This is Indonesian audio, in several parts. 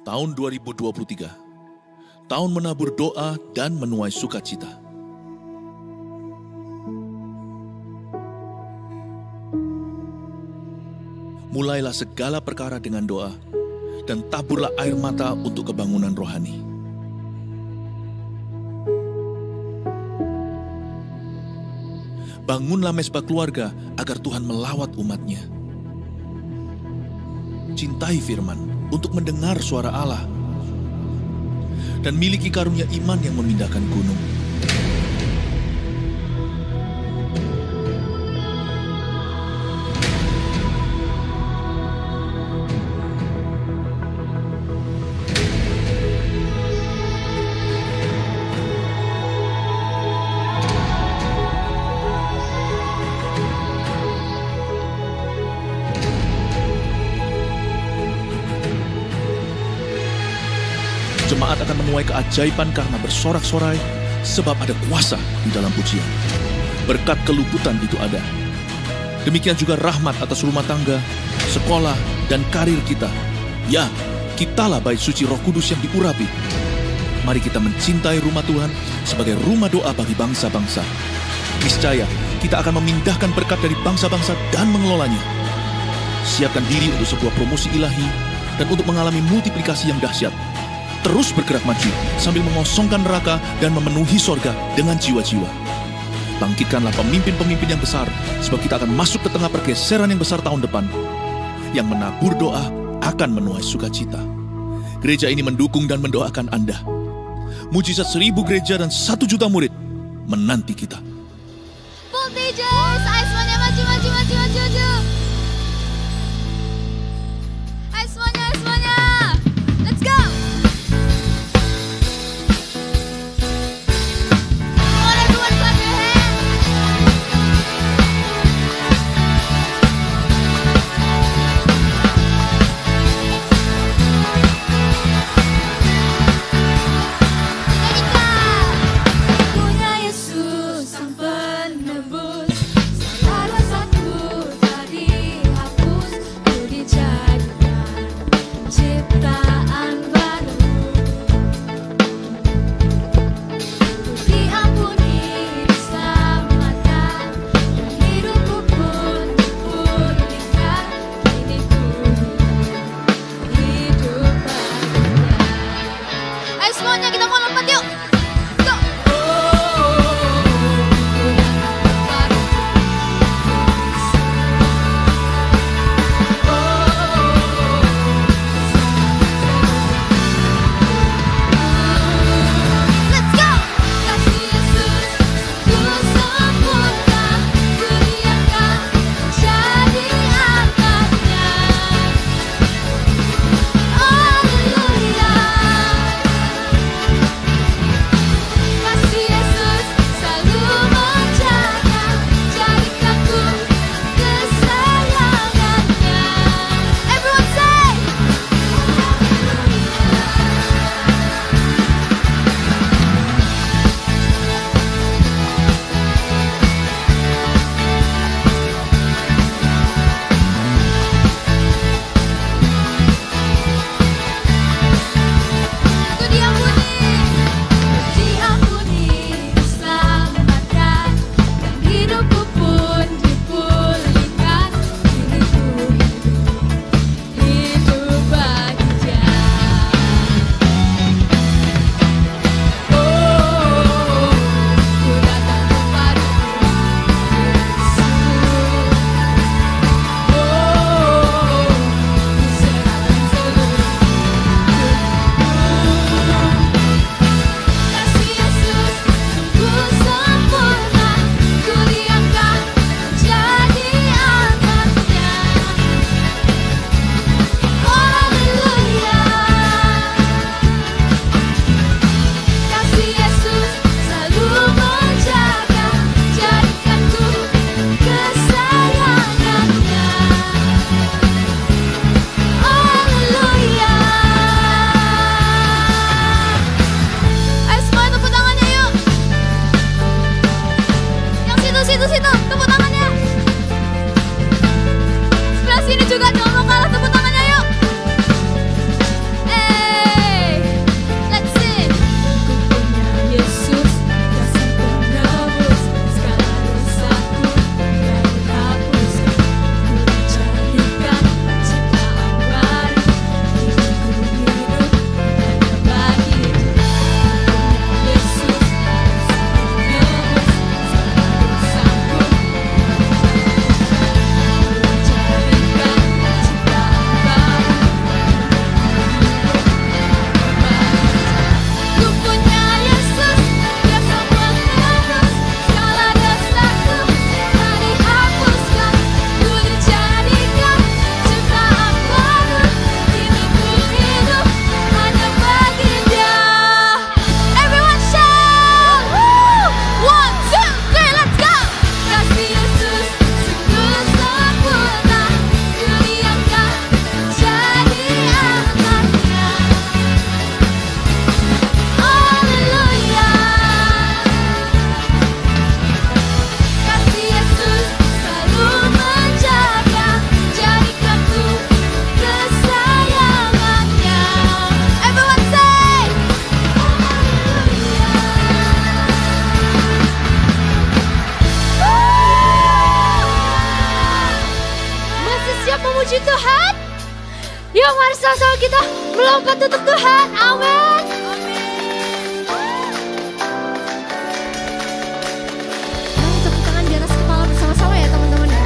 Tahun 2023, tahun menabur doa dan menuai sukacita. Mulailah segala perkara dengan doa, dan taburlah air mata untuk kebangunan rohani. Bangunlah mesbah keluarga agar Tuhan melawat umat-Nya. Cintai firman untuk mendengar suara Allah, dan miliki karunia iman yang memindahkan gunung. Jemaat akan menuai keajaiban karena bersorak-sorai, sebab ada kuasa di dalam pujian. Berkat keluputan itu ada. Demikian juga rahmat atas rumah tangga, sekolah, dan karir kita. Ya, kitalah bait suci Roh Kudus yang diurapi. Mari kita mencintai rumah Tuhan sebagai rumah doa bagi bangsa-bangsa. Niscaya, kita akan memindahkan berkat dari bangsa-bangsa dan mengelolanya. Siapkan diri untuk sebuah promosi ilahi dan untuk mengalami multiplikasi yang dahsyat. Terus bergerak maju sambil mengosongkan neraka dan memenuhi sorga dengan jiwa-jiwa. Bangkitkanlah pemimpin-pemimpin yang besar, sebab kita akan masuk ke tengah pergeseran yang besar tahun depan. Yang menabur doa akan menuai sukacita. Gereja ini mendukung dan mendoakan Anda. Mujizat 1000 gereja dan 1 juta murid menanti kita. Full DJs, ayo semuanya maju. Ayo semuanya. Let's go. memuji Tuhan? Yuk mari sama-sama kita melompat untuk Tuhan. Amin. Mari tepuk tangan di atas kepala bersama-sama ya teman-teman ya.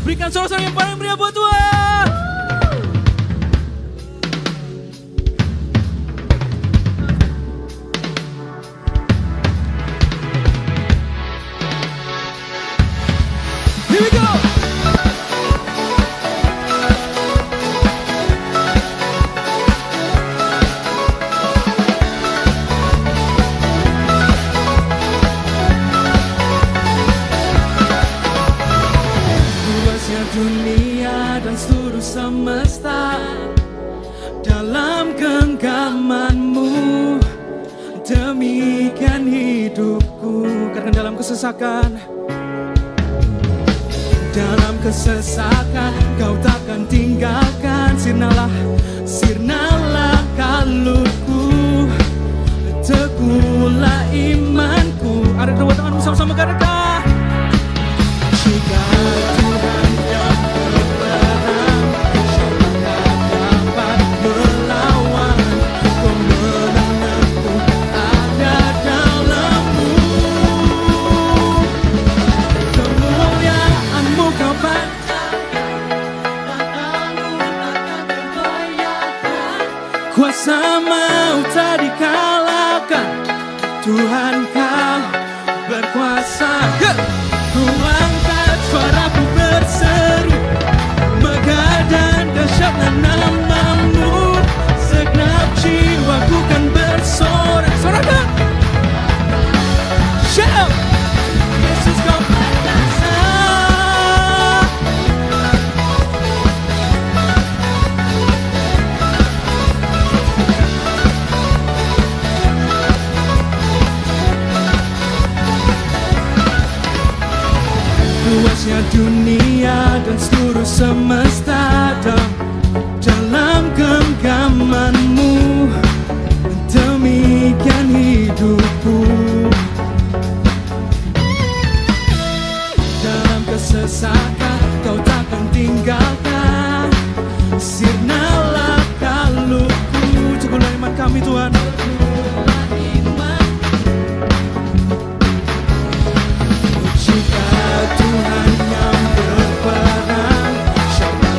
Berikan sorak-sorai yang paling meriah buat Tuhan. Here we go. Dunia dan seluruh semesta dalam genggaman-Mu, demikian hidupku. Karena dalam kesesakan Kau takkan tinggalkan. Sirnalah sirnalah kalutku, teguhlah imanku. Ada kedua tangan bersama-sama katakan. Jika Tuhan yang berperang, siapa dapat melawan? Kemenanganku ada dalammu. Kemuliaan-Mu Kau pancarkan, matamu akan terbayarkan. Kuasa maut tak dikalahkan, Tuhan Kau berkuasa. Ku angkat suaraku berseru, megah dan dahsyatlah nama-Mu. Segenap jiwaku kan bersorak. Sorakan! Shout! Yesus Kau perkasa. Luasnya dunia dan seluruh semesta dalam genggaman-Mu. Demikian hidupku, dalam kesesakan Kau takkan tinggalkan. Sirnalah kalutku, teguhlah iman kami Tuhan. Jika Tuhan yang berperang, siapa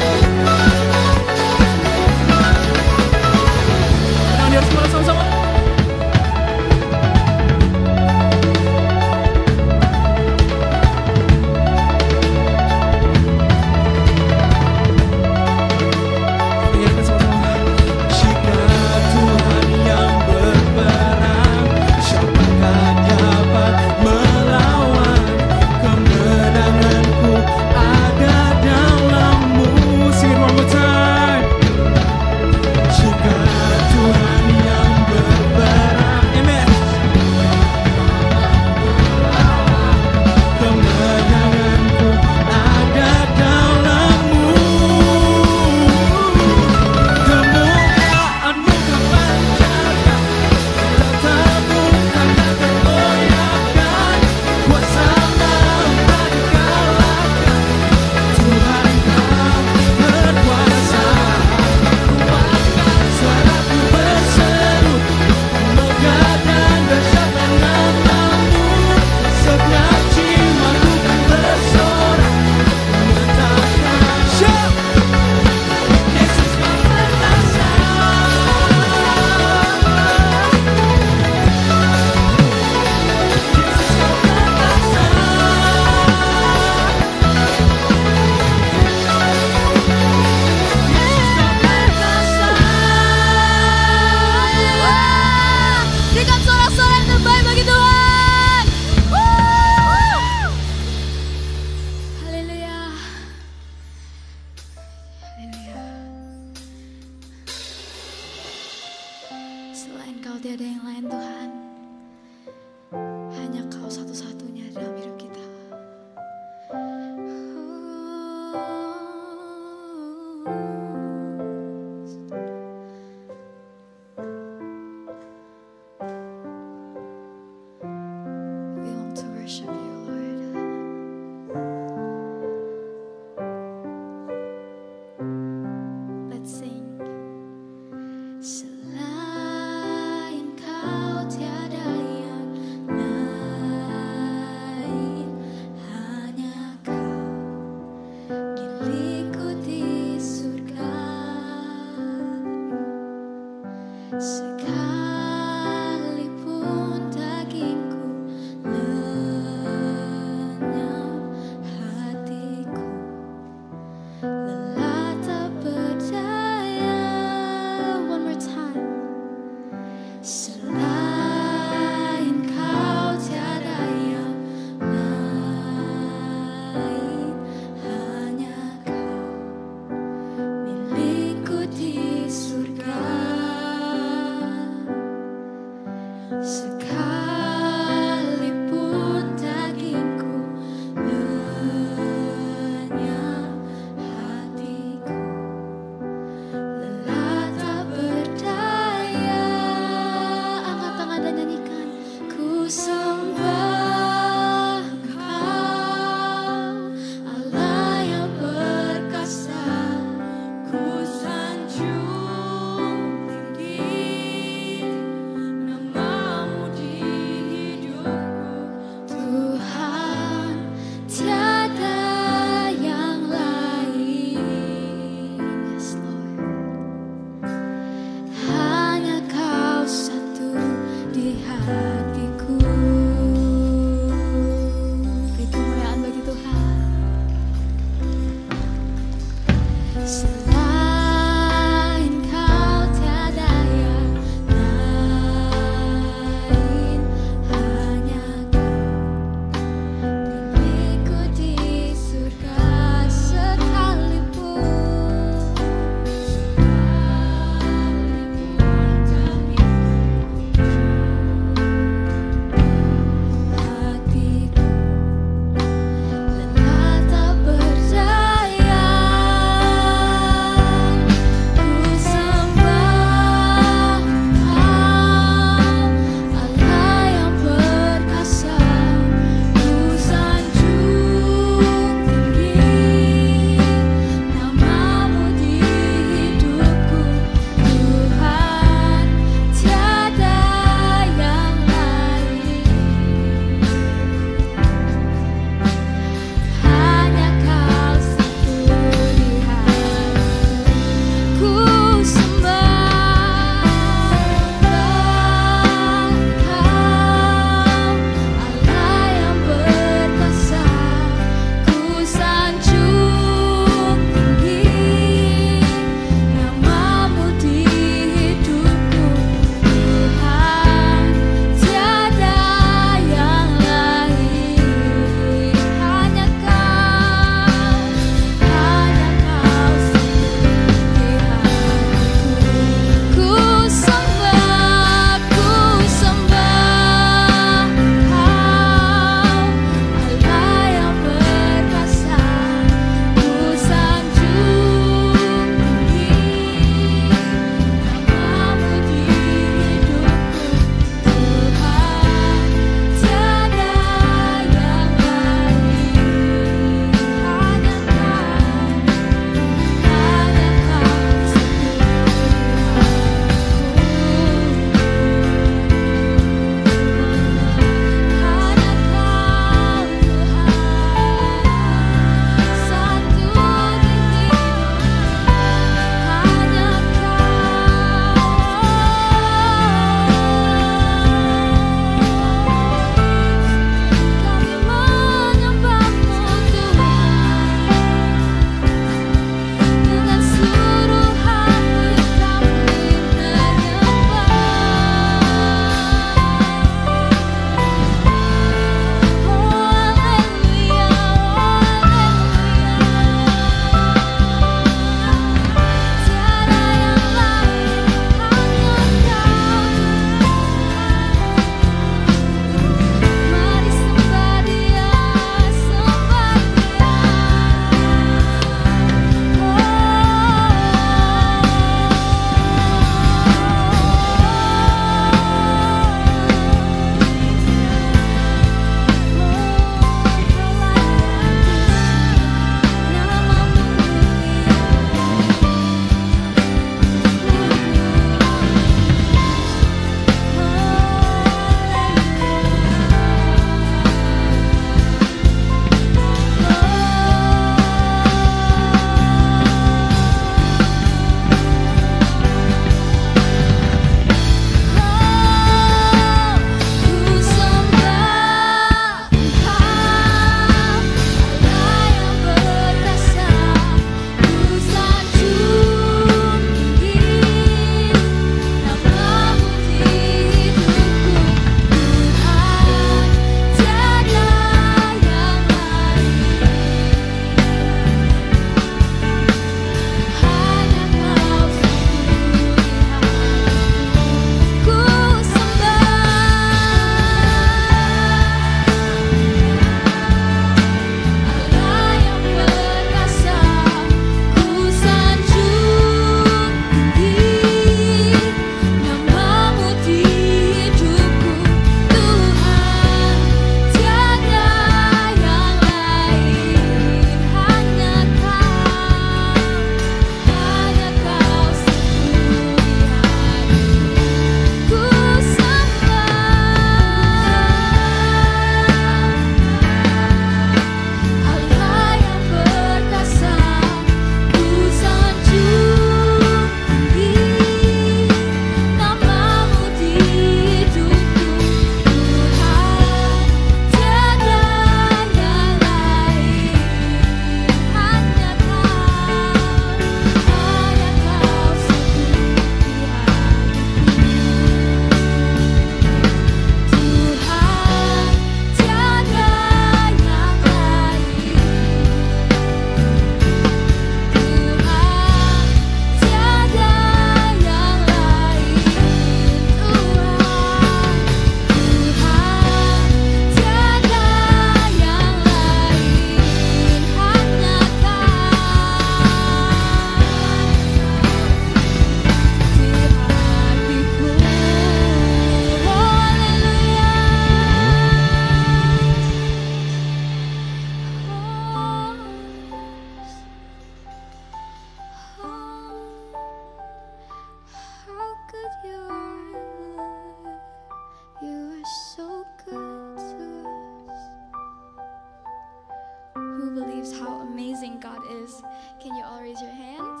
believes how amazing God is. Can you all raise your hands?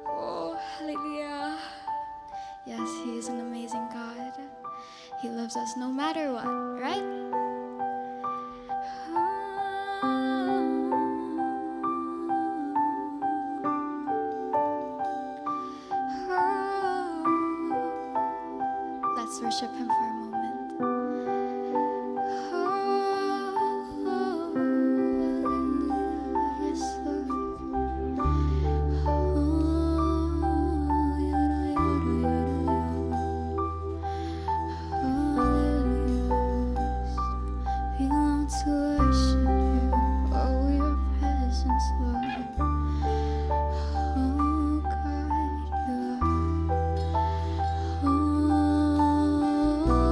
Oh, hallelujah. Yes, He is an amazing God. He loves us no matter what, right? Let's worship Him for a moment. Yes, Lord. We long to worship You, oh, Your presence, Lord. Oh, God, You are. Oh,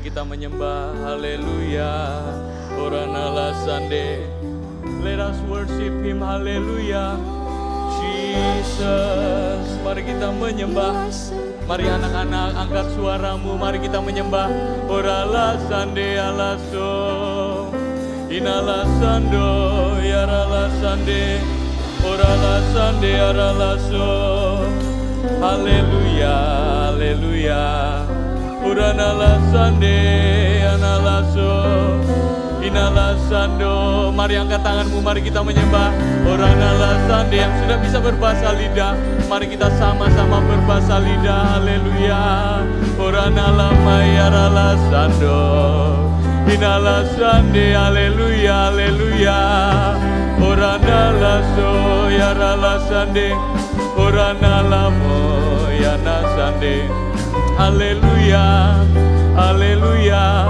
kita menyembah. Haleluya. Oranala Sande. Let us worship Him. Haleluya. Jesus. Mari kita menyembah. Mari anak-anak angkat suaramu. Mari kita menyembah. Orala Sande alaso. Inala Sando. Yarala Sande. Orala Sande aralaso. Haleluya. Haleluya. Uranala Sande analaso. Inala Sando. Mari angkat tanganmu, mari kita menyembah. Oranala Sande yang sudah bisa berbahasa lidah, mari kita sama-sama berbahasa lidah. Haleluya. Oranala mayarala Sando. Inala Sande. Haleluya. Haleluya. Oranala so yarala Sande. Oranala moyana Sande. Haleluya. Haleluya.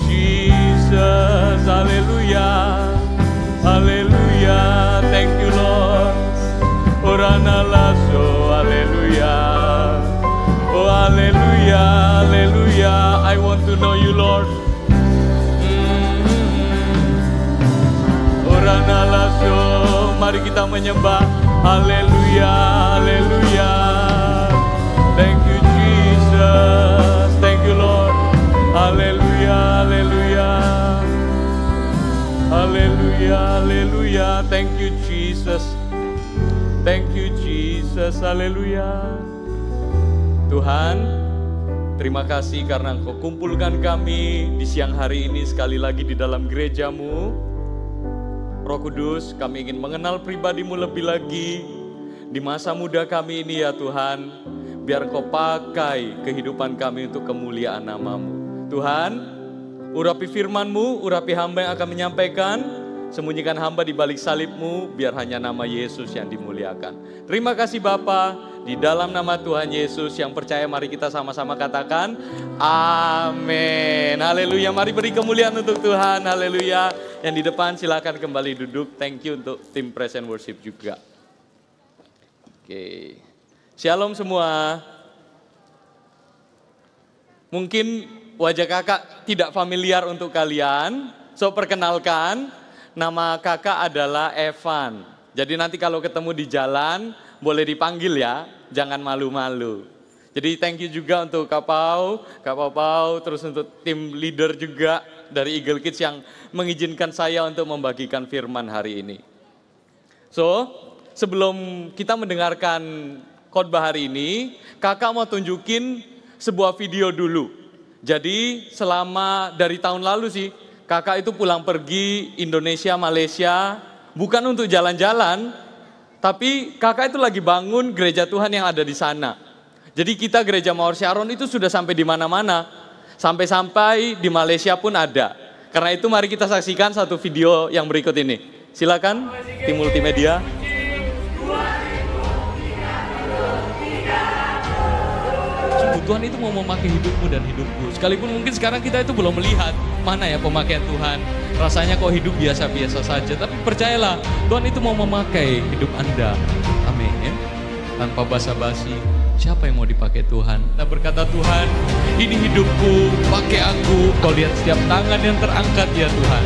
Jesus, haleluya, haleluya, thank you Lord. Orana laso, haleluya, oh haleluya, haleluya. I want to know you Lord. Orana laso, mari kita menyembah. Haleluya, haleluya. Thank you Jesus, thank you Lord. Haleluya, haleluya. Haleluya, haleluya. Thank you Jesus. Thank you Jesus. Haleluya. Tuhan, terima kasih karena Engkau kumpulkan kami di siang hari ini sekali lagi di dalam gereja-Mu. Roh Kudus, kami ingin mengenal pribadi-Mu lebih lagi di masa muda kami ini ya Tuhan. Biar Engkau pakai kehidupan kami untuk kemuliaan nama-Mu. Tuhan, urapi firman-Mu, urapi hamba yang akan menyampaikan, sembunyikan hamba di balik salib-Mu, biar hanya nama Yesus yang dimuliakan. Terima kasih Bapa, di dalam nama Tuhan Yesus yang percaya, mari kita sama-sama katakan, amin. Haleluya, mari beri kemuliaan untuk Tuhan, haleluya. Yang di depan silakan kembali duduk, thank you untuk tim Praise and Worship juga. Oke, shalom semua. Mungkin wajah kakak tidak familiar untuk kalian, so perkenalkan, nama kakak adalah Evan. Jadi nanti kalau ketemu di jalan, boleh dipanggil ya, jangan malu-malu. Jadi thank you juga untuk Kak Pau, terus untuk tim leader juga dari Eagle Kids yang mengizinkan saya untuk membagikan firman hari ini. So, sebelum kita mendengarkan khotbah hari ini, kakak mau tunjukin sebuah video dulu. Jadi selama dari tahun lalu sih, kakak itu pulang pergi Indonesia, Malaysia, bukan untuk jalan-jalan, tapi kakak itu lagi bangun gereja Tuhan yang ada di sana. Jadi kita gereja Mawar Sharon itu sudah sampai di mana-mana, sampai-sampai di Malaysia pun ada. Karena itu mari kita saksikan satu video yang berikut ini. Silakan tim multimedia. Tuhan itu mau memakai hidupmu dan hidupku. Sekalipun mungkin sekarang kita itu belum melihat mana ya pemakaian Tuhan. Rasanya kok hidup biasa-biasa saja. Tapi percayalah, Tuhan itu mau memakai hidup Anda. Amin. Tanpa basa-basi, siapa yang mau dipakai Tuhan? Kita berkata, Tuhan, ini hidupku, pakai aku. Kau lihat setiap tangan yang terangkat ya Tuhan.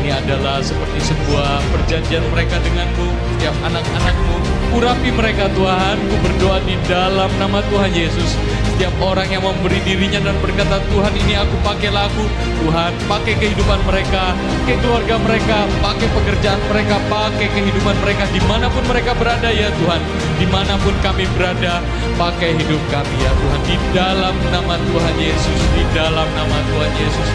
Ini adalah seperti sebuah perjanjian mereka denganmu, setiap anak-anakmu. Urapi mereka Tuhan, ku berdoa di dalam nama Tuhan Yesus. Setiap orang yang memberi dirinya dan berkata, Tuhan ini aku, pakailah aku. Tuhan, pakai kehidupan mereka, pakai keluarga mereka, pakai pekerjaan mereka, pakai kehidupan mereka. Dimanapun mereka berada ya Tuhan, dimanapun kami berada, pakai hidup kami ya Tuhan. Di dalam nama Tuhan Yesus, di dalam nama Tuhan Yesus.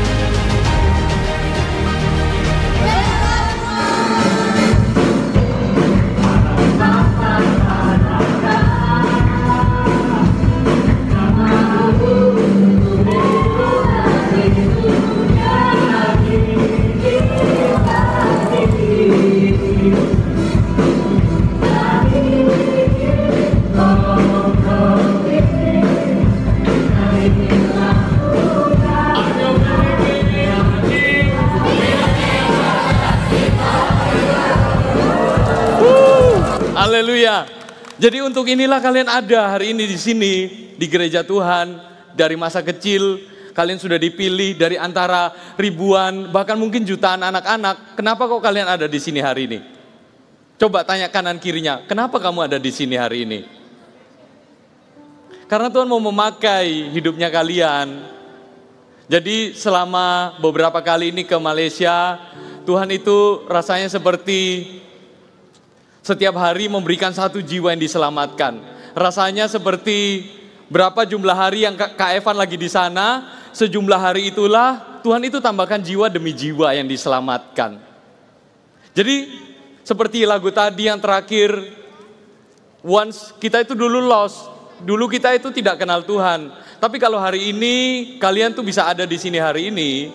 Haleluya. Jadi untuk inilah kalian ada hari ini di sini di gereja Tuhan. Dari masa kecil Kalian sudah dipilih dari antara ribuan, bahkan mungkin jutaan anak-anak. Kenapa kok kalian ada di sini hari ini? Coba tanya kanan kirinya, kenapa kamu ada di sini hari ini? Karena Tuhan mau memakai hidupnya kalian. Jadi selama beberapa kali ini ke Malaysia, Tuhan itu rasanya seperti setiap hari memberikan satu jiwa yang diselamatkan. Rasanya seperti berapa jumlah hari yang Kak Evan lagi di sana, sejumlah hari itulah Tuhan itu tambahkan jiwa demi jiwa yang diselamatkan. Jadi seperti lagu tadi yang terakhir, once kita itu dulu lost, dulu kita itu tidak kenal Tuhan. Tapi kalau hari ini kalian tuh bisa ada di sini hari ini,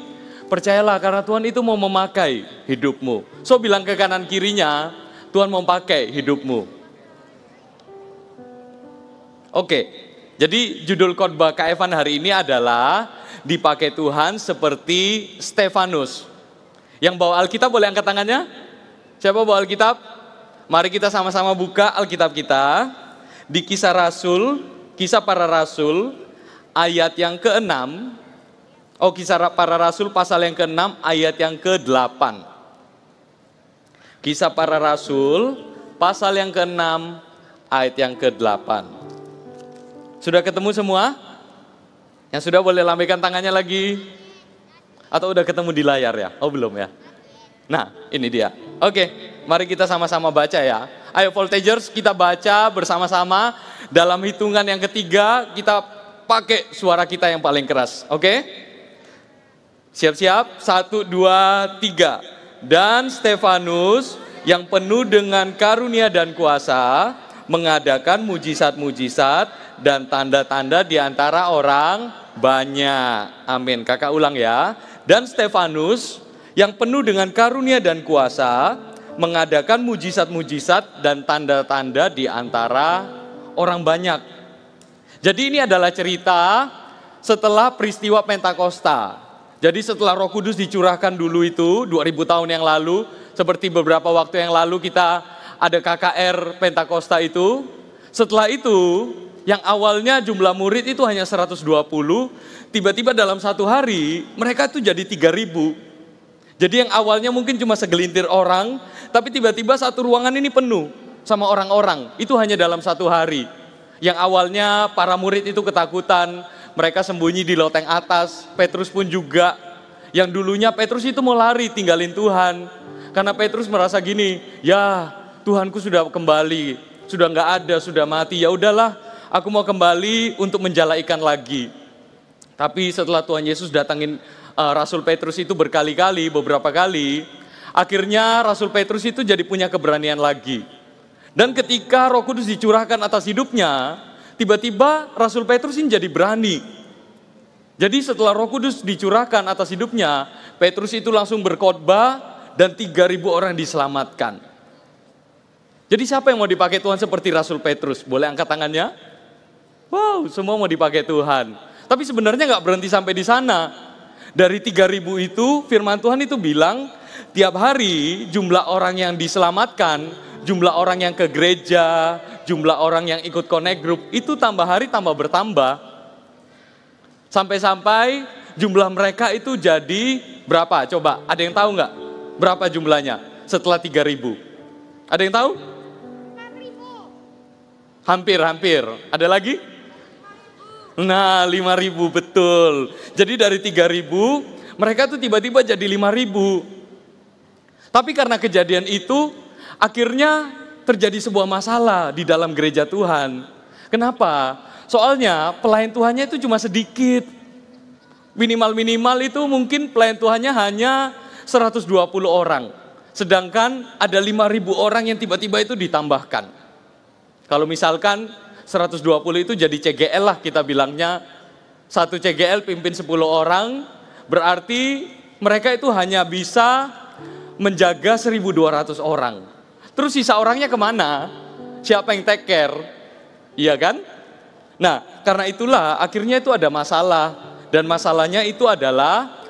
percayalah karena Tuhan itu mau memakai hidupmu. So bilang ke kanan kirinya, Tuhan mau pakai hidupmu. Oke, jadi judul khotbah Kak Evan hari ini adalah dipakai Tuhan seperti Stefanus. Yang bawa Alkitab boleh angkat tangannya? Siapa bawa Alkitab? Mari kita sama-sama buka Alkitab kita di Kisah Para Rasul ayat yang ke-6. Kisah Para Rasul pasal yang ke-6 ayat yang ke-8. Kisah Para Rasul pasal yang ke-6 ayat yang ke-8. Sudah ketemu semua? Yang sudah boleh lambaikan tangannya lagi? Atau udah ketemu di layar ya? Oh belum ya? Nah ini dia. Oke, mari kita sama-sama baca ya. Ayo Voltagers, kita baca bersama-sama. Dalam hitungan yang ketiga kita pakai suara kita yang paling keras. Oke? Siap-siap, 1, 2, 3. Dan Stefanus yang penuh dengan karunia dan kuasa mengadakan mujizat-mujizat dan tanda-tanda di antara orang banyak. Amin. Kakak ulang ya. Dan Stefanus yang penuh dengan karunia dan kuasa mengadakan mujizat-mujizat dan tanda-tanda di antara orang banyak. Jadi ini adalah cerita setelah peristiwa Pentakosta. Jadi setelah Roh Kudus dicurahkan dulu itu 2000 tahun yang lalu, seperti beberapa waktu yang lalu kita ada KKR Pentakosta itu. Setelah itu yang awalnya jumlah murid itu hanya 120, tiba-tiba dalam satu hari mereka itu jadi 3000. Jadi yang awalnya mungkin cuma segelintir orang, tapi tiba-tiba satu ruangan ini penuh sama orang-orang. Itu hanya dalam satu hari. Yang awalnya para murid itu ketakutan, mereka sembunyi di loteng atas. Petrus pun juga. Yang dulunya Petrus itu mau lari tinggalin Tuhan. Karena Petrus merasa gini, ya Tuhanku sudah kembali, sudah nggak ada, sudah mati. Ya udahlah, aku mau kembali untuk menjala ikan lagi. Tapi setelah Tuhan Yesus datangin Rasul Petrus itu berkali-kali, beberapa kali, akhirnya Rasul Petrus itu jadi punya keberanian lagi. Dan ketika Roh Kudus dicurahkan atas hidupnya, tiba-tiba Rasul Petrus ini jadi berani. Jadi setelah Roh Kudus dicurahkan atas hidupnya, Petrus itu langsung berkhotbah dan 3000 orang diselamatkan. Jadi siapa yang mau dipakai Tuhan seperti Rasul Petrus? Boleh angkat tangannya? Wow, semua mau dipakai Tuhan. Tapi sebenarnya nggak berhenti sampai di sana. Dari 3000 itu firman Tuhan itu bilang tiap hari jumlah orang yang diselamatkan, jumlah orang yang ke gereja, jumlah orang yang ikut connect group itu tambah hari tambah bertambah. Sampai-sampai jumlah mereka itu jadi berapa? Coba ada yang tahu nggak? Berapa jumlahnya setelah 3000? Ada yang tahu? Hampir. Ada lagi? Nah 5.000 betul. Jadi dari 3.000 mereka tuh tiba-tiba jadi 5.000. Tapi karena kejadian itu akhirnya terjadi sebuah masalah di dalam gereja Tuhan. Kenapa? Soalnya pelayan Tuhannya itu cuma sedikit. Minimal itu mungkin pelayan Tuhannya hanya 120 orang. Sedangkan ada 5.000 orang yang tiba-tiba itu ditambahkan. Kalau misalkan 120 itu jadi CGL lah kita bilangnya. Satu CGL pimpin 10 orang, berarti mereka itu hanya bisa menjaga 1.200 orang. Terus sisa orangnya kemana? Siapa yang take care? Iya kan? Nah, karena itulah akhirnya itu ada masalah. Dan masalahnya itu adalah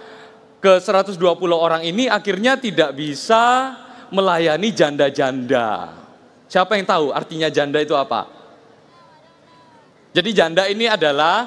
ke 120 orang ini akhirnya tidak bisa melayani janda-janda. Siapa yang tahu artinya janda itu apa? Jadi janda ini adalah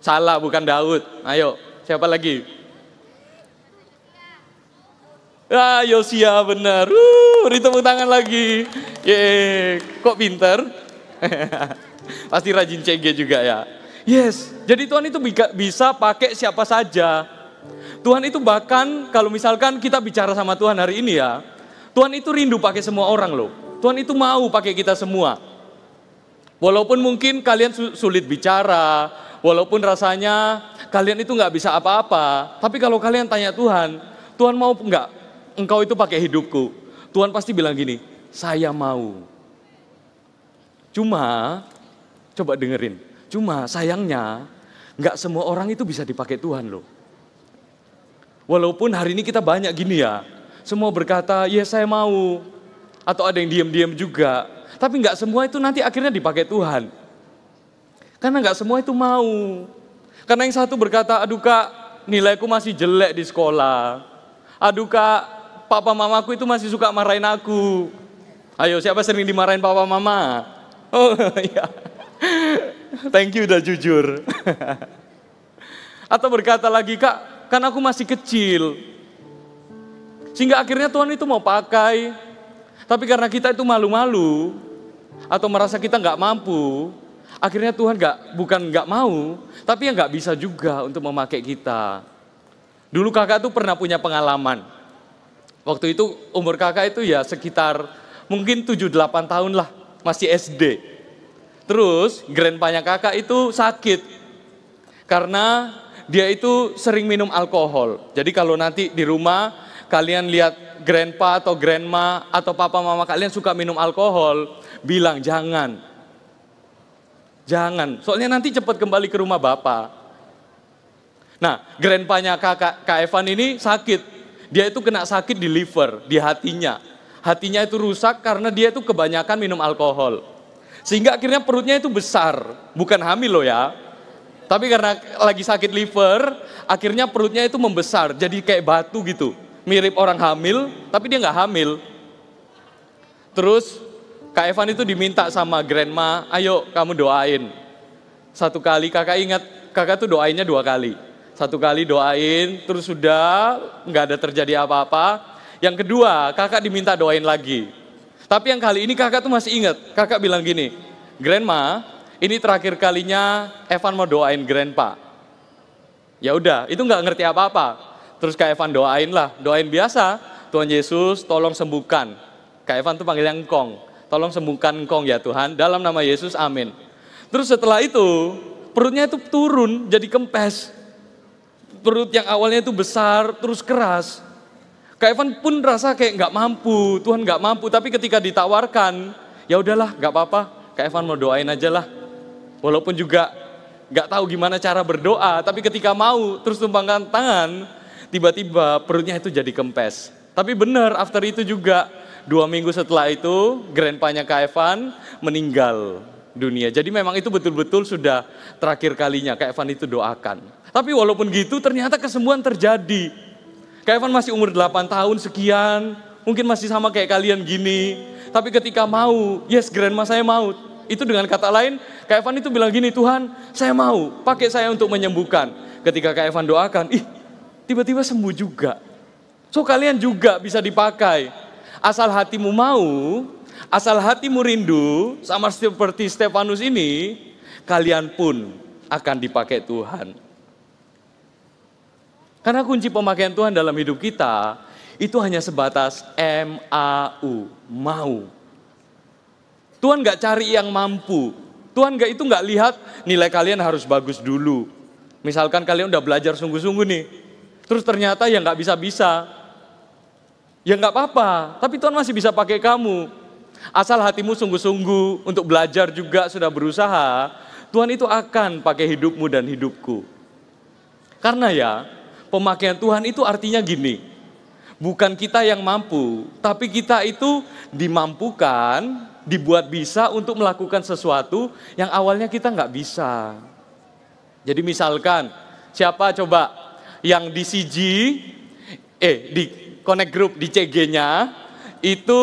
Salah, bukan Daud. Ayo, siapa lagi? Yosia benar. Beri tepuk tangan lagi. Kok pinter? Pasti rajin CG juga ya. Yes, jadi Tuhan itu bisa pakai siapa saja. Tuhan itu bahkan kalau misalkan kita bicara sama Tuhan hari ini ya, Tuhan itu rindu pakai semua orang loh. Tuhan itu mau pakai kita semua. Walaupun mungkin kalian sulit bicara, walaupun rasanya kalian itu nggak bisa apa-apa, tapi kalau kalian tanya Tuhan, Tuhan mau nggak engkau itu pakai hidupku? Tuhan pasti bilang gini, saya mau. Cuma, coba dengerin, cuma sayangnya nggak semua orang itu bisa dipakai Tuhan loh. Walaupun hari ini kita banyak gini ya, semua berkata, ya saya mau. Atau ada yang diam-diam juga. Tapi nggak semua itu nanti akhirnya dipakai Tuhan. Karena nggak semua itu mau. Karena yang satu berkata, aduh kak, nilaiku masih jelek di sekolah. Aduh kak, papa mamaku itu masih suka marahin aku. Ayo, siapa sering dimarahin papa mama? Oh iya. Thank you udah jujur. Atau berkata lagi, kak, kan aku masih kecil. Sehingga akhirnya Tuhan itu mau pakai. Tapi karena kita itu malu-malu, atau merasa kita nggak mampu, akhirnya Tuhan bukan nggak mau, tapi ya nggak bisa juga untuk memakai kita. Dulu kakak tuh pernah punya pengalaman. Waktu itu umur kakak itu ya sekitar mungkin 7-8 tahun lah, masih SD. Terus grandpanya kakak itu sakit, karena dia itu sering minum alkohol. Jadi kalau nanti di rumah kalian lihat grandpa atau grandma atau papa mama kalian suka minum alkohol, bilang jangan. Jangan, soalnya nanti cepat kembali ke rumah bapak. Nah, grandpanya Kak Evan ini sakit. Dia itu kena sakit di liver, di hatinya. Hatinya itu rusak karena dia itu kebanyakan minum alkohol. Sehingga akhirnya perutnya itu besar, bukan hamil loh ya. Tapi karena lagi sakit liver, akhirnya perutnya itu membesar, jadi kayak batu gitu. Mirip orang hamil, tapi dia nggak hamil. Terus Kak Evan itu diminta sama grandma, ayo kamu doain. Satu kali kakak ingat, kakak tuh doainnya 2 kali. Satu kali doain, terus sudah nggak ada terjadi apa-apa. Yang kedua, kakak diminta doain lagi. Tapi yang kali ini kakak tuh masih ingat, kakak bilang gini, grandma, ini terakhir kalinya Evan mau doain grandpa. Ya udah, itu nggak ngerti apa-apa. Terus Kak Evan doain lah, doain biasa. Tuhan Yesus tolong sembuhkan. Kak Evan tuh panggilnya engkong. Tolong sembuhkan engkong ya Tuhan, dalam nama Yesus, amin. Terus setelah itu, perutnya itu turun, jadi kempes. Perut yang awalnya itu besar, terus keras. Kak Evan pun rasa kayak nggak mampu, Tuhan nggak mampu. Tapi ketika ditawarkan, ya udahlah, nggak apa-apa. Kak Evan mau doain aja lah. Walaupun juga nggak tahu gimana cara berdoa, tapi ketika mau terus tumpangkan tangan, tiba-tiba perutnya itu jadi kempes. Tapi benar, after itu juga 2 minggu setelah itu, grandpanya Kak Evan meninggal dunia. Jadi memang itu betul-betul sudah terakhir kalinya Kak Evan itu doakan. Tapi walaupun gitu ternyata kesembuhan terjadi. Kak Evan masih umur 8 tahun sekian, mungkin masih sama kayak kalian gini. Tapi ketika mau, yes grandma saya mau. Itu dengan kata lain, Kak Evan itu bilang gini, Tuhan saya mau, pakai saya untuk menyembuhkan. Ketika Kak Evan doakan, tiba-tiba sembuh juga. So kalian juga bisa dipakai. Asal hatimu mau, asal hatimu rindu, sama seperti Stefanus ini, kalian pun akan dipakai Tuhan. Karena kunci pemakaian Tuhan dalam hidup kita, itu hanya sebatas M-A-U, mau. Tuhan gak cari yang mampu. Tuhan itu gak lihat nilai kalian harus bagus dulu. Misalkan kalian udah belajar sungguh-sungguh nih, terus ternyata ya gak bisa-bisa. Ya gak apa-apa, tapi Tuhan masih bisa pakai kamu. Asal hatimu sungguh-sungguh untuk belajar juga sudah berusaha, Tuhan itu akan pakai hidupmu dan hidupku. Karena ya, pemakaian Tuhan itu artinya gini, bukan kita yang mampu, tapi kita itu dimampukan, dibuat bisa untuk melakukan sesuatu yang awalnya kita nggak bisa. Jadi misalkan, siapa coba yang di CG, di Connect Group di CG-nya, itu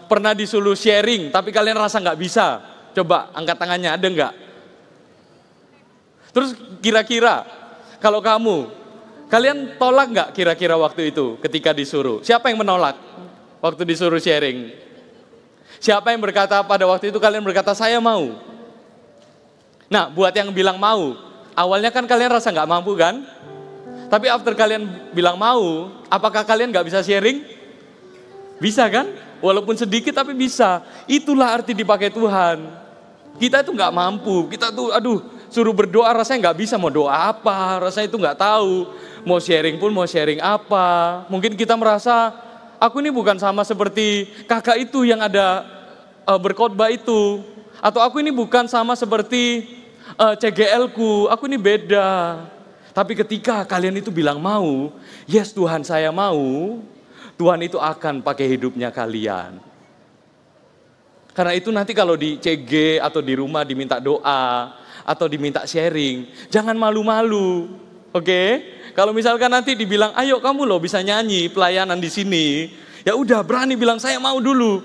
pernah disuruh sharing, tapi kalian rasa nggak bisa. Coba angkat tangannya, ada nggak? Terus kira-kira kalau kalian tolak nggak kira-kira waktu itu ketika disuruh? Siapa yang menolak waktu disuruh sharing? Siapa yang berkata pada waktu itu kalian berkata saya mau? Nah, buat yang bilang mau, awalnya kan kalian rasa nggak mampu kan? Tapi after kalian bilang mau, apakah kalian nggak bisa sharing? Bisa kan? Walaupun sedikit tapi bisa. Itulah arti dipakai Tuhan. Kita itu nggak mampu, kita tuh suruh berdoa rasanya nggak bisa, mau doa apa, rasanya itu nggak tahu. Mau sharing pun mau sharing apa. Mungkin kita merasa, aku ini bukan sama seperti kakak itu yang ada berkhotbah itu. Atau aku ini bukan sama seperti CGL-ku, aku ini beda. Tapi ketika kalian itu bilang mau, yes Tuhan saya mau, Tuhan itu akan pakai hidupnya kalian. Karena itu nanti kalau di CG atau di rumah diminta doa atau diminta sharing, jangan malu-malu. Oke? Kalau misalkan nanti dibilang, "Ayo kamu loh bisa nyanyi pelayanan di sini." Ya udah berani bilang saya mau dulu.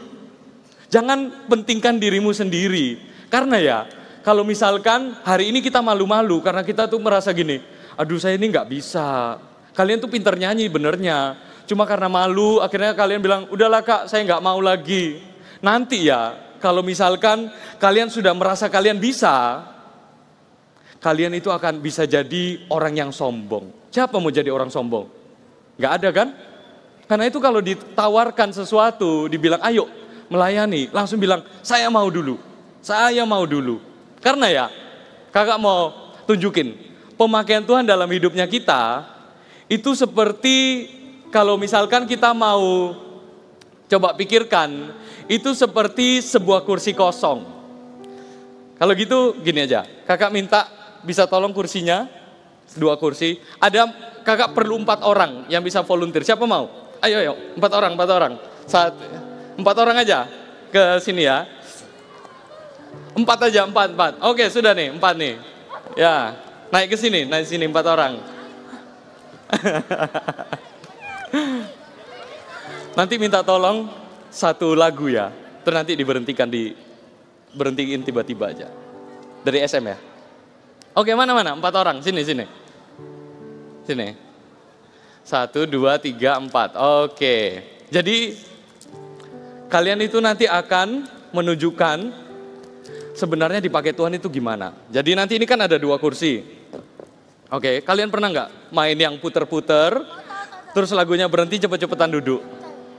Jangan pentingkan dirimu sendiri. Karena ya, kalau misalkan hari ini kita malu-malu karena kita tuh merasa gini, "Aduh saya ini nggak bisa." Kalian tuh pinter nyanyi benernya. Cuma karena malu akhirnya kalian bilang, "Udahlah Kak, saya nggak mau lagi." Nanti ya, kalau misalkan kalian sudah merasa kalian bisa, kalian itu akan bisa jadi orang yang sombong. Siapa mau jadi orang sombong? Nggak ada kan? Karena itu kalau ditawarkan sesuatu, dibilang ayo melayani, langsung bilang saya mau dulu, saya mau dulu. Karena ya, kakak mau tunjukin, pemakaian Tuhan dalam hidupnya kita, itu seperti kalau misalkan kita mau coba pikirkan, itu seperti sebuah kursi kosong. Kalau gitu gini aja, kakak minta bisa tolong kursinya, 2 kursi. Ada kakak perlu 4 orang yang bisa volunteer. Siapa mau? Ayo, 4 orang. 4 orang aja ke sini ya. 4 aja, 4. Oke, sudah nih, 4 nih. Ya, naik ke sini 4 orang. Nanti minta tolong 1 lagu ya, terus nanti berhentiin tiba-tiba aja. Dari SM ya. Oke, mana? 4 orang, sini. Sini. 1, 2, 3, 4. Oke. Jadi kalian itu nanti akan menunjukkan sebenarnya dipakai Tuhan itu gimana. Jadi nanti ini kan ada 2 kursi. Oke, kalian pernah nggak main yang puter-puter, terus lagunya berhenti cepet-cepetan duduk?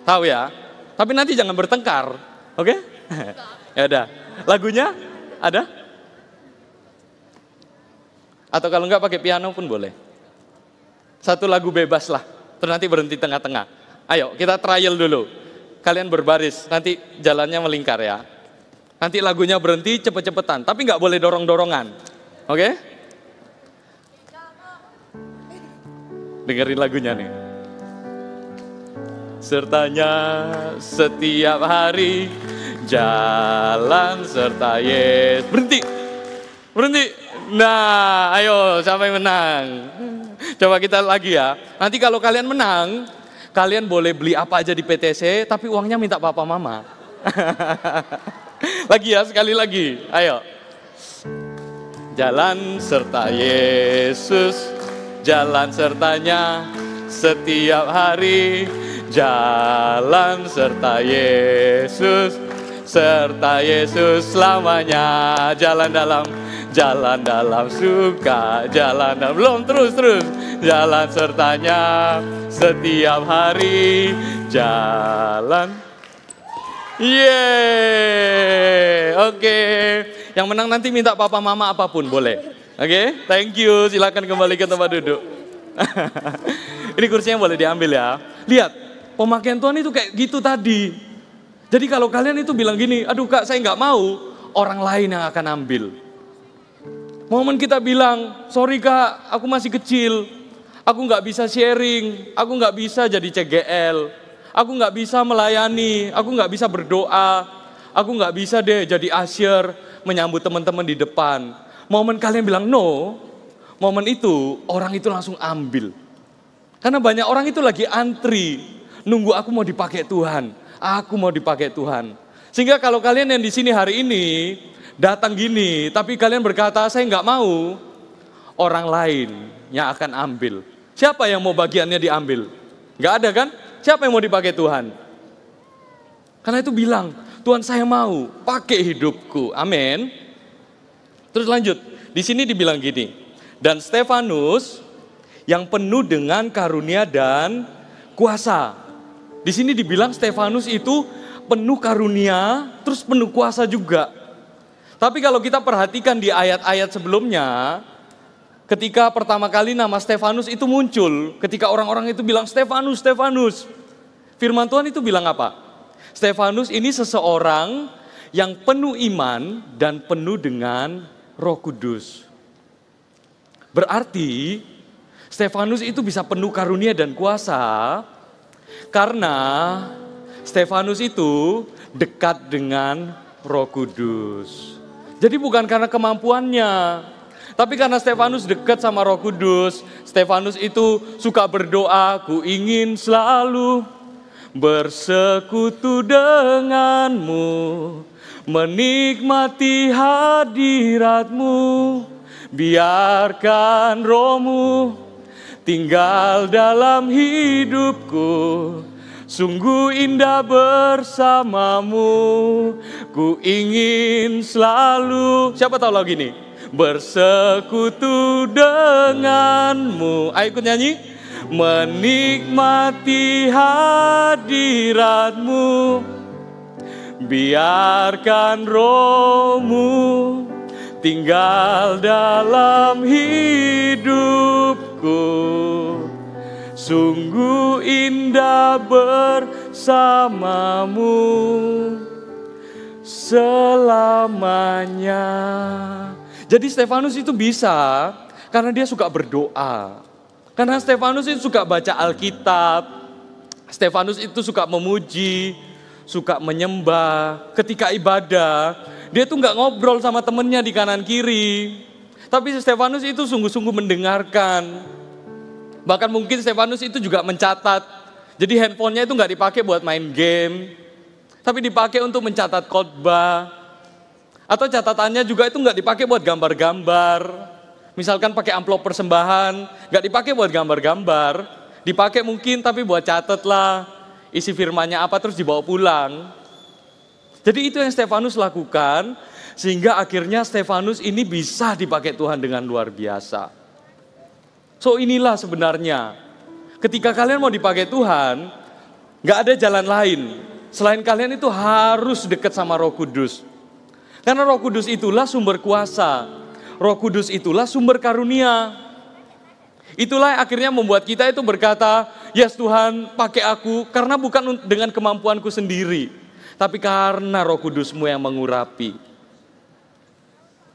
Tahu ya? Tapi nanti jangan bertengkar, oke? Ya udah. Lagunya ada? Atau kalau enggak pakai piano pun boleh. 1 lagu bebas lah. Terus nanti berhenti tengah-tengah. Ayo kita trial dulu. Kalian berbaris, nanti jalannya melingkar ya. Nanti lagunya berhenti cepet-cepetan, tapi nggak boleh dorong-dorongan, oke? Dengerin lagunya nih. Sertanya setiap hari jalan serta Yesus. Berhenti. Nah, ayo siapa yang menang? Coba kita lagi ya. Nanti kalau kalian menang, kalian boleh beli apa aja di PTC, tapi uangnya minta papa mama. Lagi ya, sekali lagi. Ayo. Jalan serta Yesus, jalan sertanya setiap hari. Jalan serta Yesus selamanya. Jalan dalam suka, jalan dalam belum terus. Jalan sertanya setiap hari. Jalan. Oke. Yang menang nanti minta papa mama apapun boleh. Oke, thank you. Silakan kembali ke tempat duduk. Ini kursinya boleh diambil ya. Lihat, pemakaian Tuhan itu kayak gitu tadi. Jadi kalau kalian itu bilang gini, aduh Kak saya nggak mau, orang lain yang akan ambil. Momen kita bilang, sorry Kak aku masih kecil, aku nggak bisa sharing, aku nggak bisa jadi CGL, aku nggak bisa melayani, aku nggak bisa berdoa, aku nggak bisa deh jadi usher, menyambut teman-teman di depan. Momen kalian bilang no, momen itu orang itu langsung ambil. Karena banyak orang itu lagi antri, nunggu aku mau dipakai Tuhan, aku mau dipakai Tuhan. Sehingga kalau kalian yang di sini hari ini datang gini, tapi kalian berkata saya nggak mau, orang lain yang akan ambil. Siapa yang mau bagiannya diambil? Nggak ada kan? Siapa yang mau dipakai Tuhan? Karena itu bilang, Tuhan saya mau pakai hidupku. Amin. Terus lanjut, di sini dibilang gini, dan Stefanus yang penuh dengan karunia dan kuasa. Di sini dibilang Stefanus itu penuh karunia, terus penuh kuasa juga. Tapi kalau kita perhatikan di ayat-ayat sebelumnya, ketika pertama kali nama Stefanus itu muncul, ketika orang-orang itu bilang Stefanus, Stefanus, firman Tuhan itu bilang apa? Stefanus ini seseorang yang penuh iman dan penuh dengan Roh Kudus. Berarti Stefanus itu bisa penuh karunia dan kuasa karena Stefanus itu dekat dengan Roh Kudus. Jadi bukan karena kemampuannya, tapi karena Stefanus dekat sama Roh Kudus. Stefanus itu suka berdoa, ku ingin selalu bersekutu denganmu, menikmati hadiratmu, biarkan rohmu tinggal dalam hidupku, sungguh indah bersamamu, ku ingin selalu, siapa tahu lagu ini? Bersekutu denganmu. Ayo ikut nyanyi. Menikmati hadiratmu, biarkan rohmu tinggal dalam hidupku, sungguh indah bersamamu selamanya. Jadi Stefanus itu bisa karena dia suka berdoa. Karena Stefanus itu suka baca Alkitab. Stefanus itu suka memuji, suka menyembah. Ketika ibadah, dia tuh nggak ngobrol sama temennya di kanan kiri. Tapi Stefanus itu sungguh-sungguh mendengarkan. Bahkan mungkin Stefanus itu juga mencatat. Jadi handphonenya itu nggak dipakai buat main game, tapi dipakai untuk mencatat khotbah. Atau catatannya juga itu nggak dipakai buat gambar-gambar. Misalkan pakai amplop persembahan, nggak dipakai buat gambar-gambar, dipakai mungkin tapi buat catat lah, isi firmannya apa terus dibawa pulang. Jadi itu yang Stefanus lakukan, sehingga akhirnya Stefanus ini bisa dipakai Tuhan dengan luar biasa. So inilah sebenarnya, ketika kalian mau dipakai Tuhan, nggak ada jalan lain, selain kalian itu harus dekat sama Roh Kudus. Karena Roh Kudus itulah sumber kuasa. Roh Kudus itulah sumber karunia. Itulah yang akhirnya membuat kita itu berkata, yes Tuhan pakai aku, karena bukan dengan kemampuanku sendiri, tapi karena Roh Kudus-Mu yang mengurapi.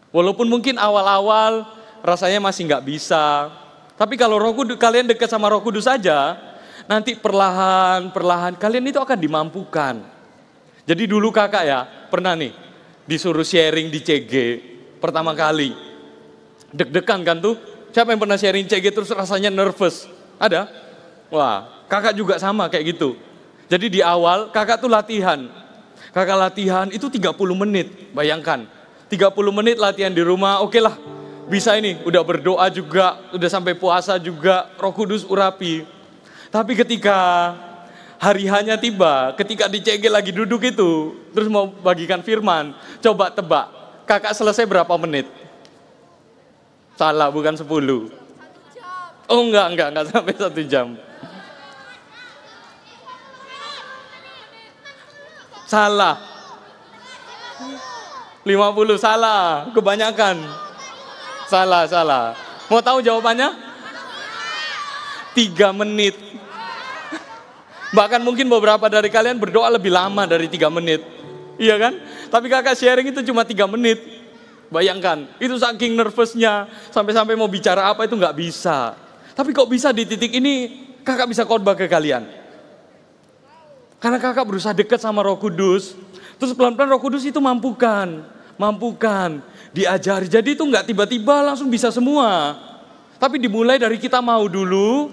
Walaupun mungkin awal-awal rasanya masih nggak bisa, tapi kalau kalian dekat sama Roh Kudus saja, nanti perlahan-perlahan kalian itu akan dimampukan. Jadi dulu kakak ya, pernah nih disuruh sharing di CG pertama kali. Deg-degan kan tuh, siapa yang pernah sharing CG terus rasanya nervous? Ada? Wah, kakak juga sama kayak gitu. Jadi di awal kakak tuh latihan. Kakak latihan itu 30 menit, bayangkan. 30 menit latihan di rumah, oke lah. Bisa ini, udah berdoa juga, udah sampai puasa juga, Roh Kudus urapi. Tapi ketika hari hanya tiba, ketika di CG lagi duduk itu, terus mau bagikan firman, coba tebak, kakak selesai berapa menit? Salah, bukan 10. Oh enggak sampai 1 jam. Salah. 50, salah, kebanyakan. Salah. Mau tahu jawabannya? 3 menit. Bahkan mungkin beberapa dari kalian berdoa lebih lama dari 3 menit. Iya kan? Tapi kakak sharing itu cuma 3 menit. Bayangkan, itu saking nervousnya, sampai-sampai mau bicara apa itu nggak bisa. Tapi kok bisa di titik ini, kakak bisa khotbah ke kalian. Karena kakak berusaha dekat sama Roh Kudus, terus pelan-pelan Roh Kudus itu mampukan, diajari. Jadi itu nggak tiba-tiba langsung bisa semua. Tapi dimulai dari kita mau dulu,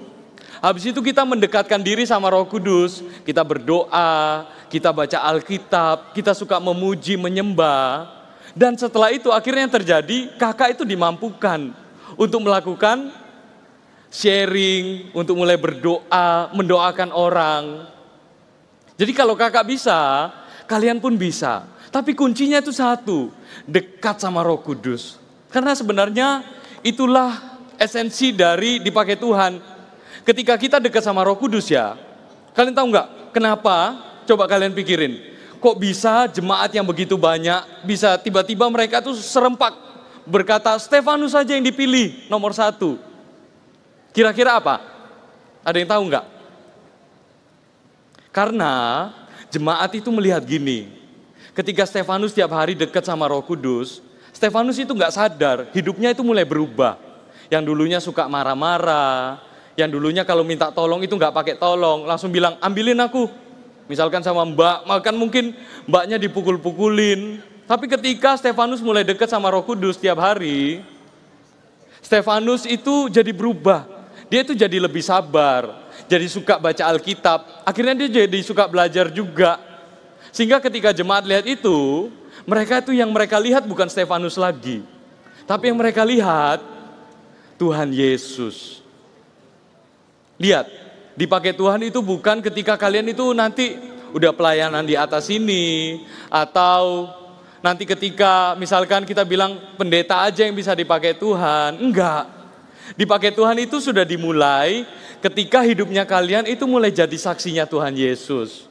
habis itu kita mendekatkan diri sama Roh Kudus, kita berdoa, kita baca Alkitab, kita suka memuji, menyembah. Dan setelah itu akhirnya yang terjadi, kakak itu dimampukan untuk melakukan sharing, untuk mulai berdoa, mendoakan orang. Jadi kalau kakak bisa, kalian pun bisa. Tapi kuncinya itu satu, dekat sama Roh Kudus. Karena sebenarnya itulah esensi dari dipakai Tuhan. Ketika kita dekat sama Roh Kudus ya, kalian tahu nggak kenapa? Coba kalian pikirin. Kok bisa jemaat yang begitu banyak, bisa tiba-tiba mereka tuh serempak berkata Stefanus saja yang dipilih nomor 1. Kira-kira apa? Ada yang tahu nggak? Karena jemaat itu melihat gini, ketika Stefanus tiap hari dekat sama Roh Kudus, Stefanus itu nggak sadar, hidupnya itu mulai berubah. Yang dulunya suka marah-marah, yang dulunya kalau minta tolong itu nggak pakai tolong, langsung bilang ambilin aku. Misalkan sama mbak, makan mungkin mbaknya dipukul-pukulin. Tapi ketika Stefanus mulai dekat sama Roh Kudus tiap hari, Stefanus itu jadi berubah. Dia itu jadi lebih sabar, jadi suka baca Alkitab. Akhirnya dia jadi suka belajar juga. Sehingga ketika jemaat lihat itu, mereka itu yang mereka lihat bukan Stefanus lagi. Tapi yang mereka lihat, Tuhan Yesus. Lihat, dipakai Tuhan itu bukan ketika kalian itu nanti udah pelayanan di atas ini. Atau nanti ketika misalkan kita bilang pendeta aja yang bisa dipakai Tuhan. Enggak. Dipakai Tuhan itu sudah dimulai ketika hidupnya kalian itu mulai jadi saksinya Tuhan Yesus.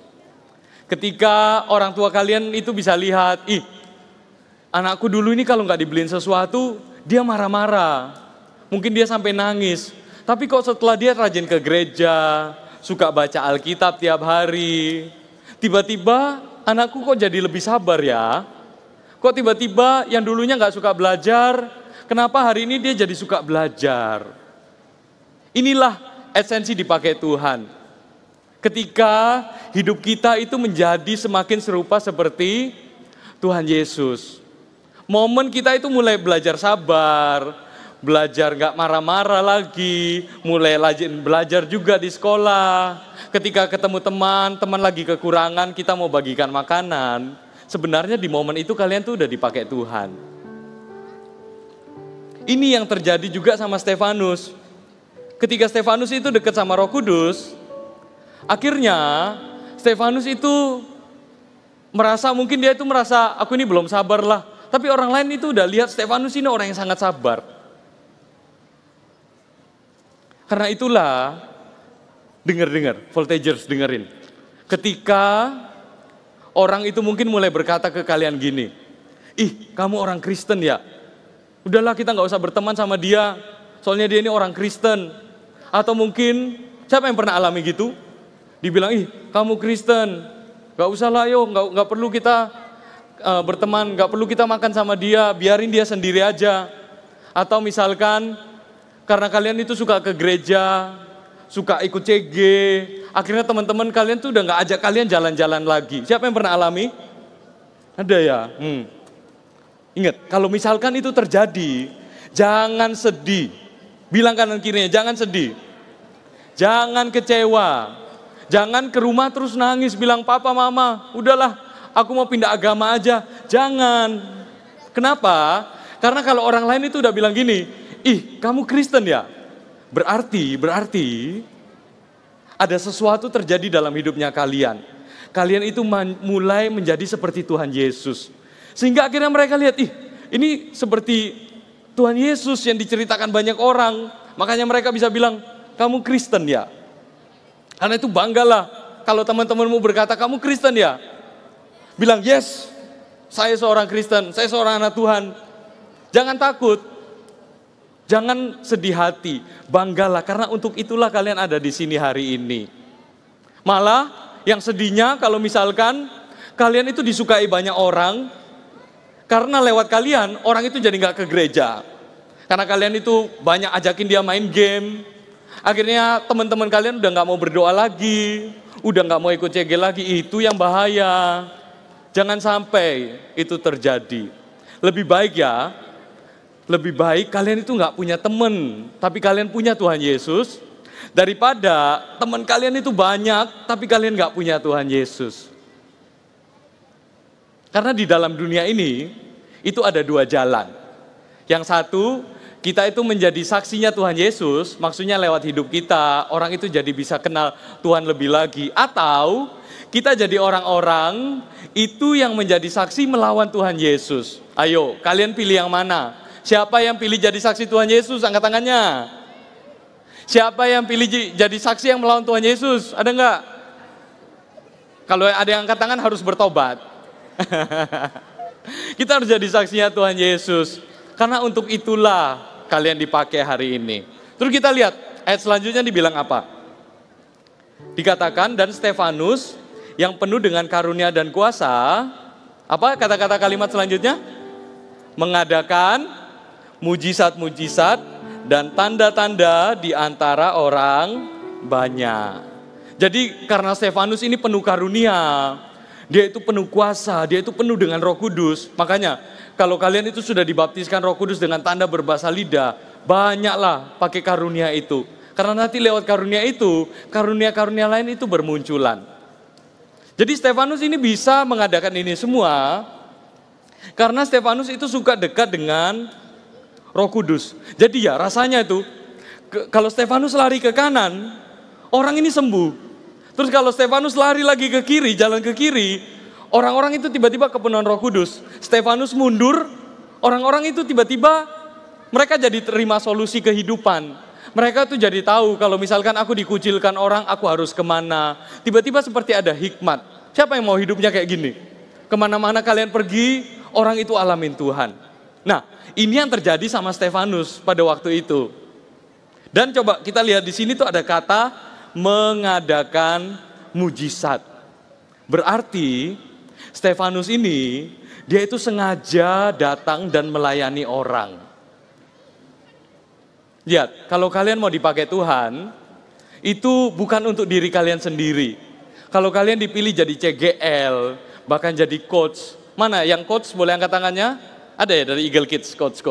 Ketika orang tua kalian itu bisa lihat, anakku dulu ini kalau nggak dibeliin sesuatu, dia marah-marah. Mungkin dia sampai nangis. Tapi kok setelah dia rajin ke gereja, suka baca Alkitab tiap hari, tiba-tiba anakku kok jadi lebih sabar ya? Kok tiba-tiba yang dulunya nggak suka belajar, kenapa hari ini dia jadi suka belajar? Inilah esensi dipakai Tuhan. Ketika hidup kita itu menjadi semakin serupa seperti Tuhan Yesus. Momen kita itu mulai belajar sabar, belajar gak marah-marah lagi, mulai rajin belajar juga di sekolah. Ketika ketemu teman lagi kekurangan, kita mau bagikan makanan. Sebenarnya di momen itu kalian tuh udah dipakai Tuhan. Ini yang terjadi juga sama Stefanus. Ketika Stefanus itu dekat sama Roh Kudus, akhirnya Stefanus itu mungkin dia itu merasa aku ini belum sabar lah. Tapi orang lain itu udah lihat Stefanus ini orang yang sangat sabar. Karena itulah, dengar, Voltagers dengerin. Ketika orang itu mungkin mulai berkata ke kalian gini, kamu orang Kristen ya? Udahlah kita gak usah berteman sama dia, soalnya dia ini orang Kristen. Atau mungkin, siapa yang pernah alami gitu? Dibilang, kamu Kristen, gak usah lah gak perlu kita berteman, gak perlu kita makan sama dia, biarin dia sendiri aja. Atau misalkan, karena kalian itu suka ke gereja, suka ikut CG, akhirnya teman-teman kalian tuh udah gak ajak kalian jalan-jalan lagi. Siapa yang pernah alami? Ada ya? Ingat, kalau misalkan itu terjadi, jangan sedih. Bilang kanan kirinya, jangan sedih. Jangan kecewa. Jangan ke rumah terus nangis, bilang papa mama, udahlah aku mau pindah agama aja. Jangan. Kenapa? Karena kalau orang lain itu udah bilang gini, kamu Kristen ya? Berarti ada sesuatu terjadi dalam hidupnya kalian. Kalian itu mulai menjadi seperti Tuhan Yesus. Sehingga akhirnya mereka lihat, ini seperti Tuhan Yesus yang diceritakan banyak orang. Makanya mereka bisa bilang, kamu Kristen ya? Karena itu banggalah kalau teman-temanmu berkata, kamu Kristen ya? Bilang, yes, saya seorang Kristen, saya seorang anak Tuhan. Jangan takut, jangan sedih hati, banggalah karena untuk itulah kalian ada di sini hari ini. Malah yang sedihnya kalau misalkan kalian itu disukai banyak orang, karena lewat kalian orang itu jadi gak ke gereja. Karena kalian itu banyak ajakin dia main game, akhirnya teman-teman kalian udah gak mau berdoa lagi, udah gak mau ikut CG lagi. Itu yang bahaya. Jangan sampai itu terjadi. Lebih baik kalian itu gak punya teman, tapi kalian punya Tuhan Yesus, daripada teman kalian itu banyak, tapi kalian gak punya Tuhan Yesus. Karena di dalam dunia ini, itu ada dua jalan. Yang satu, kita itu menjadi saksinya Tuhan Yesus, maksudnya lewat hidup kita, orang itu jadi bisa kenal Tuhan lebih lagi. Atau kita jadi orang-orang itu yang menjadi saksi melawan Tuhan Yesus. Ayo, kalian pilih yang mana? Siapa yang pilih jadi saksi Tuhan Yesus? Angkat tangannya. Siapa yang pilih jadi saksi yang melawan Tuhan Yesus? Ada enggak? Kalau ada yang angkat tangan harus bertobat. Kita harus jadi saksinya Tuhan Yesus. Karena untuk itulah kalian dipakai hari ini. Terus kita lihat ayat selanjutnya dibilang apa? Dikatakan, dan Stefanus yang penuh dengan karunia dan kuasa, apa kata-kata kalimat selanjutnya? Mengadakan mujizat-mujizat dan tanda-tanda di antara orang banyak. Jadi karena Stefanus ini penuh karunia, dia itu penuh kuasa, dia itu penuh dengan Roh Kudus. Makanya kalau kalian itu sudah dibaptiskan Roh Kudus dengan tanda berbahasa lidah, banyaklah pakai karunia itu. Karena nanti lewat karunia itu, karunia-karunia lain itu bermunculan. Jadi Stefanus ini bisa mengadakan ini semua karena Stefanus itu suka dekat dengan Roh Kudus. Jadi ya rasanya itu, kalau Stefanus lari ke kanan, orang ini sembuh. Terus kalau Stefanus lari lagi ke kiri, jalan ke kiri, orang-orang itu tiba-tiba kepenuhan Roh Kudus. Stefanus mundur, orang-orang itu tiba-tiba mereka jadi terima solusi kehidupan. Mereka tuh jadi tahu kalau misalkan aku dikucilkan orang, aku harus kemana. Tiba-tiba seperti ada hikmat. Siapa yang mau hidupnya kayak gini? Kemana-mana kalian pergi, orang itu alamin Tuhan. Nah, ini yang terjadi sama Stefanus pada waktu itu. Dan coba kita lihat di sini tuh ada kata mengadakan mujizat. Berarti Stefanus ini, dia itu sengaja datang dan melayani orang. Lihat, kalau kalian mau dipakai Tuhan, itu bukan untuk diri kalian sendiri. Kalau kalian dipilih jadi CGL, bahkan jadi coach. Mana yang coach boleh angkat tangannya? Ada ya dari Eagle Kids, coach.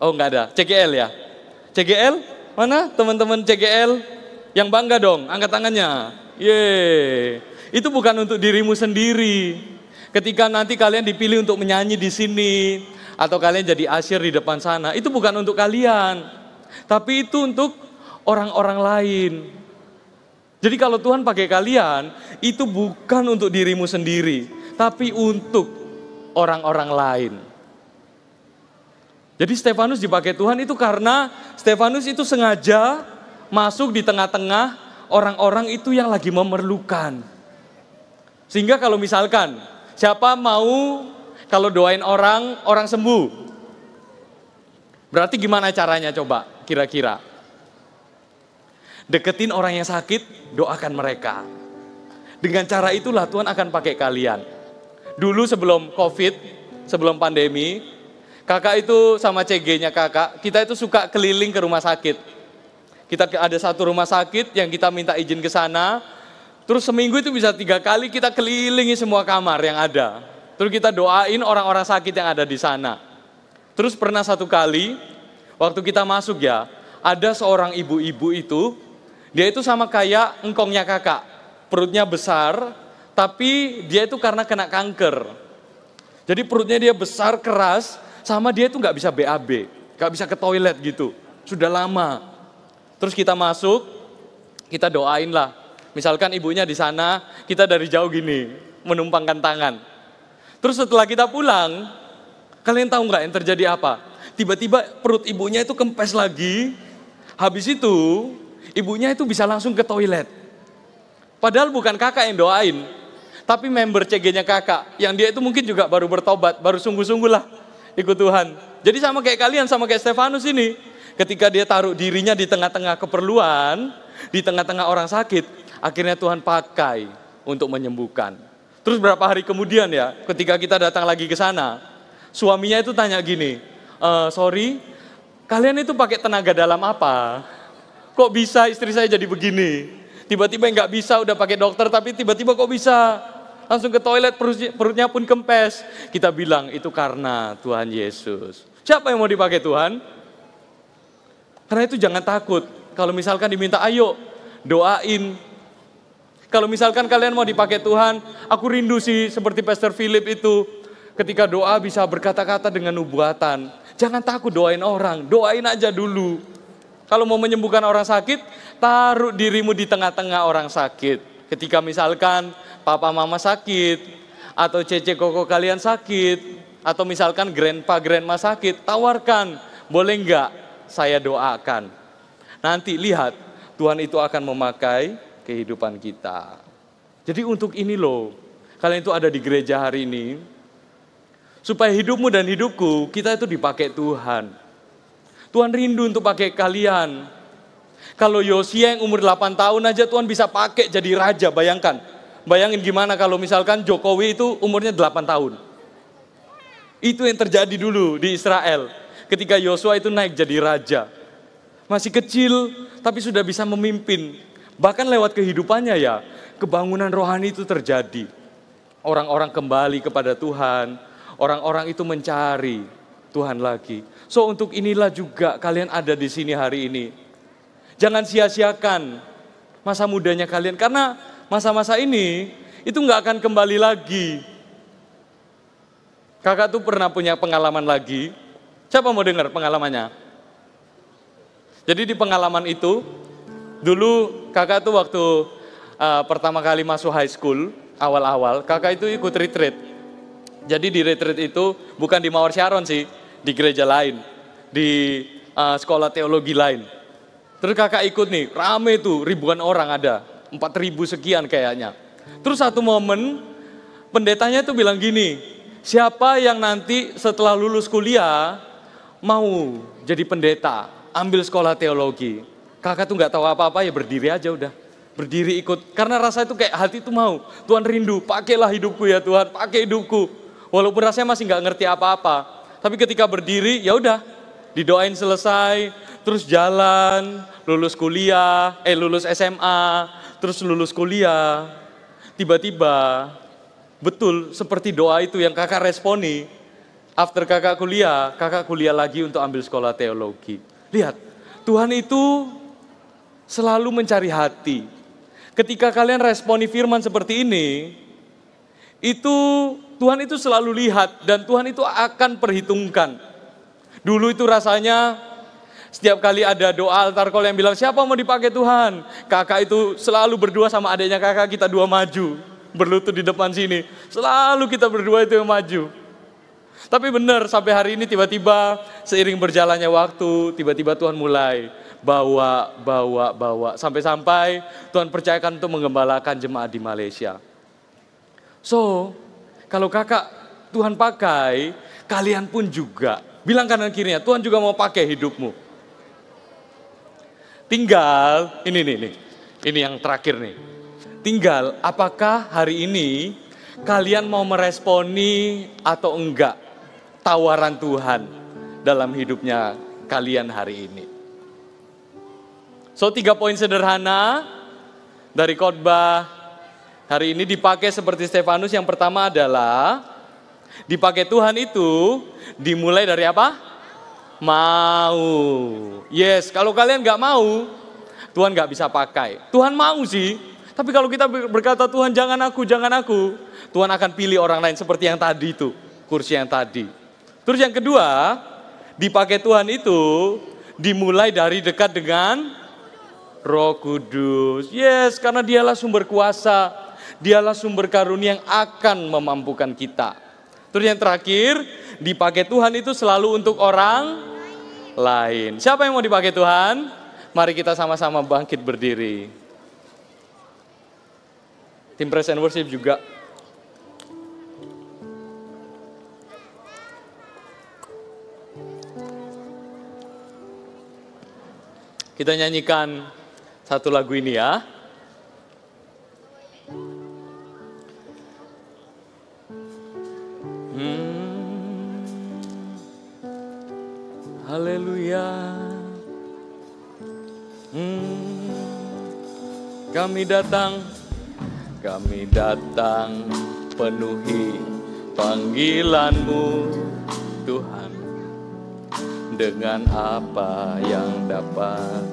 Oh enggak ada, CGL ya? CGL? Mana teman-teman CGL? Yang bangga dong, angkat tangannya. Yeay. Itu bukan untuk dirimu sendiri. Ketika nanti kalian dipilih untuk menyanyi di sini, atau kalian jadi asyir di depan sana, itu bukan untuk kalian. Tapi itu untuk orang-orang lain. Jadi kalau Tuhan pakai kalian, itu bukan untuk dirimu sendiri, tapi untuk orang-orang lain. Jadi Stefanus dipakai Tuhan itu karena Stefanus itu sengaja masuk di tengah-tengah orang-orang itu yang lagi memerlukan. Sehingga kalau misalkan, siapa mau kalau doain orang sembuh? Berarti gimana caranya coba? Kira-kira deketin orang yang sakit, doakan mereka. Dengan cara itulah Tuhan akan pakai kalian. Dulu sebelum COVID, sebelum pandemi, kakak itu sama CG-nya kakak, kita itu suka keliling ke rumah sakit. Kita ada satu rumah sakit yang kita minta izin ke sana, terus seminggu itu bisa 3 kali kita kelilingi semua kamar yang ada. Terus kita doain orang-orang sakit yang ada di sana. Terus pernah satu kali, waktu kita masuk ya, ada seorang ibu-ibu itu, dia itu sama kayak engkongnya kakak, perutnya besar, tapi dia itu karena kena kanker. Jadi perutnya dia besar, keras, sama dia itu nggak bisa BAB, nggak bisa ke toilet gitu, sudah lama. Terus kita masuk, kita doain lah. Misalkan ibunya di sana, kita dari jauh gini, menumpangkan tangan. Terus setelah kita pulang, kalian tahu nggak yang terjadi apa? Tiba-tiba perut ibunya itu kempes lagi, habis itu ibunya itu bisa langsung ke toilet. Padahal bukan kakak yang doain, tapi member CG-nya kakak, yang dia itu mungkin juga baru bertobat, baru sungguh-sungguh lah ikut Tuhan. Jadi sama kayak kalian, sama kayak Stefanus ini, ketika dia taruh dirinya di tengah-tengah keperluan, di tengah-tengah orang sakit, akhirnya Tuhan pakai untuk menyembuhkan. Terus berapa hari kemudian ya, ketika kita datang lagi ke sana, suaminya itu tanya gini, sorry, kalian itu pakai tenaga dalam apa? Kok bisa istri saya jadi begini? Tiba-tiba nggak bisa, udah pakai dokter, tapi tiba-tiba kok bisa? Langsung ke toilet, perutnya pun kempes. Kita bilang, itu karena Tuhan Yesus. Siapa yang mau dipakai Tuhan? Karena itu jangan takut. Kalau misalkan diminta, ayo doain. Kalau misalkan kalian mau dipakai Tuhan, aku rindu sih seperti Pastor Philip itu. Ketika doa bisa berkata-kata dengan nubuatan. Jangan takut doain orang, doain aja dulu. Kalau mau menyembuhkan orang sakit, taruh dirimu di tengah-tengah orang sakit. Ketika misalkan papa mama sakit, atau cece koko kalian sakit, atau misalkan grandpa grandma sakit, tawarkan, boleh enggak saya doakan. Nanti lihat, Tuhan itu akan memakai kehidupan kita. Jadi untuk ini loh, kalian itu ada di gereja hari ini, supaya hidupmu dan hidupku, kita itu dipakai Tuhan. Tuhan rindu untuk pakai kalian. Kalau Yosia yang umur 8 tahun aja Tuhan bisa pakai jadi raja, bayangkan. Bayangin gimana kalau misalkan Jokowi itu umurnya 8 tahun. Itu yang terjadi dulu di Israel. Ketika Yosua itu naik jadi raja. Masih kecil, tapi sudah bisa memimpin. Bahkan lewat kehidupannya ya, kebangunan rohani itu terjadi. Orang-orang kembali kepada Tuhan. Orang-orang itu mencari Tuhan lagi. So untuk inilah juga kalian ada di sini hari ini. Jangan sia-siakan masa mudanya kalian. Karena masa-masa ini itu gak akan kembali lagi. Kakak tuh pernah punya pengalaman lagi. Siapa mau dengar pengalamannya? Jadi di pengalaman itu, dulu kakak tuh waktu pertama kali masuk high school, awal-awal, kakak itu ikut retreat. Jadi di retreat itu bukan di Mawar Sharon sih, di gereja lain, di sekolah teologi lain. Terus kakak ikut nih, rame tuh, ribuan orang ada, 4.000 sekian kayaknya. Terus satu momen, pendetanya tuh bilang gini, siapa yang nanti setelah lulus kuliah mau jadi pendeta, ambil sekolah teologi. Kakak tuh gak tahu apa-apa ya berdiri aja udah. Berdiri ikut, karena rasa itu kayak hati itu mau. Tuhan rindu, pakailah hidupku ya Tuhan, pakai hidupku. Walaupun rasanya masih gak ngerti apa-apa. Tapi ketika berdiri, ya udah, didoain selesai, terus jalan, lulus kuliah, lulus SMA, terus lulus kuliah. Tiba-tiba, betul seperti doa itu yang kakak responi. After kakak kuliah lagi untuk ambil sekolah teologi. Lihat, Tuhan itu selalu mencari hati. Ketika kalian responi firman seperti ini, itu Tuhan itu selalu lihat dan Tuhan itu akan perhitungkan. Dulu itu rasanya setiap kali ada doa altar call yang bilang siapa mau dipakai Tuhan, kakak itu selalu berdua sama adiknya kakak, kita dua maju, berlutut di depan sini. Selalu kita berdua itu yang maju. Tapi benar sampai hari ini tiba-tiba seiring berjalannya waktu, tiba-tiba Tuhan mulai bawa. Sampai-sampai Tuhan percayakan untuk menggembalakan jemaat di Malaysia. So, kalau kakak Tuhan pakai, kalian pun juga. Bilang kanan kirinya, Tuhan juga mau pakai hidupmu. Tinggal, ini yang terakhir nih. Tinggal, apakah hari ini kalian mau meresponi atau enggak tawaran Tuhan dalam hidupnya kalian hari ini. So 3 poin sederhana dari khotbah hari ini dipakai seperti Stefanus. Yang pertama adalah dipakai Tuhan itu dimulai dari apa? Mau. Yes, kalau kalian gak mau, Tuhan gak bisa pakai. Tuhan mau sih, tapi kalau kita berkata Tuhan jangan aku, Tuhan akan pilih orang lain seperti yang tadi itu, kursi yang tadi. Terus yang kedua, dipakai Tuhan itu dimulai dari dekat dengan Roh Kudus. Yes, karena dialah sumber kuasa, dialah sumber karunia yang akan memampukan kita. Terus yang terakhir, dipakai Tuhan itu selalu untuk orang lain. Siapa yang mau dipakai Tuhan? Mari kita sama-sama bangkit berdiri. Tim Praise and Worship juga. Kita nyanyikan satu lagu ini ya. Haleluya. Kami datang penuhi panggilan-Mu Tuhan. Dengan apa yang dapat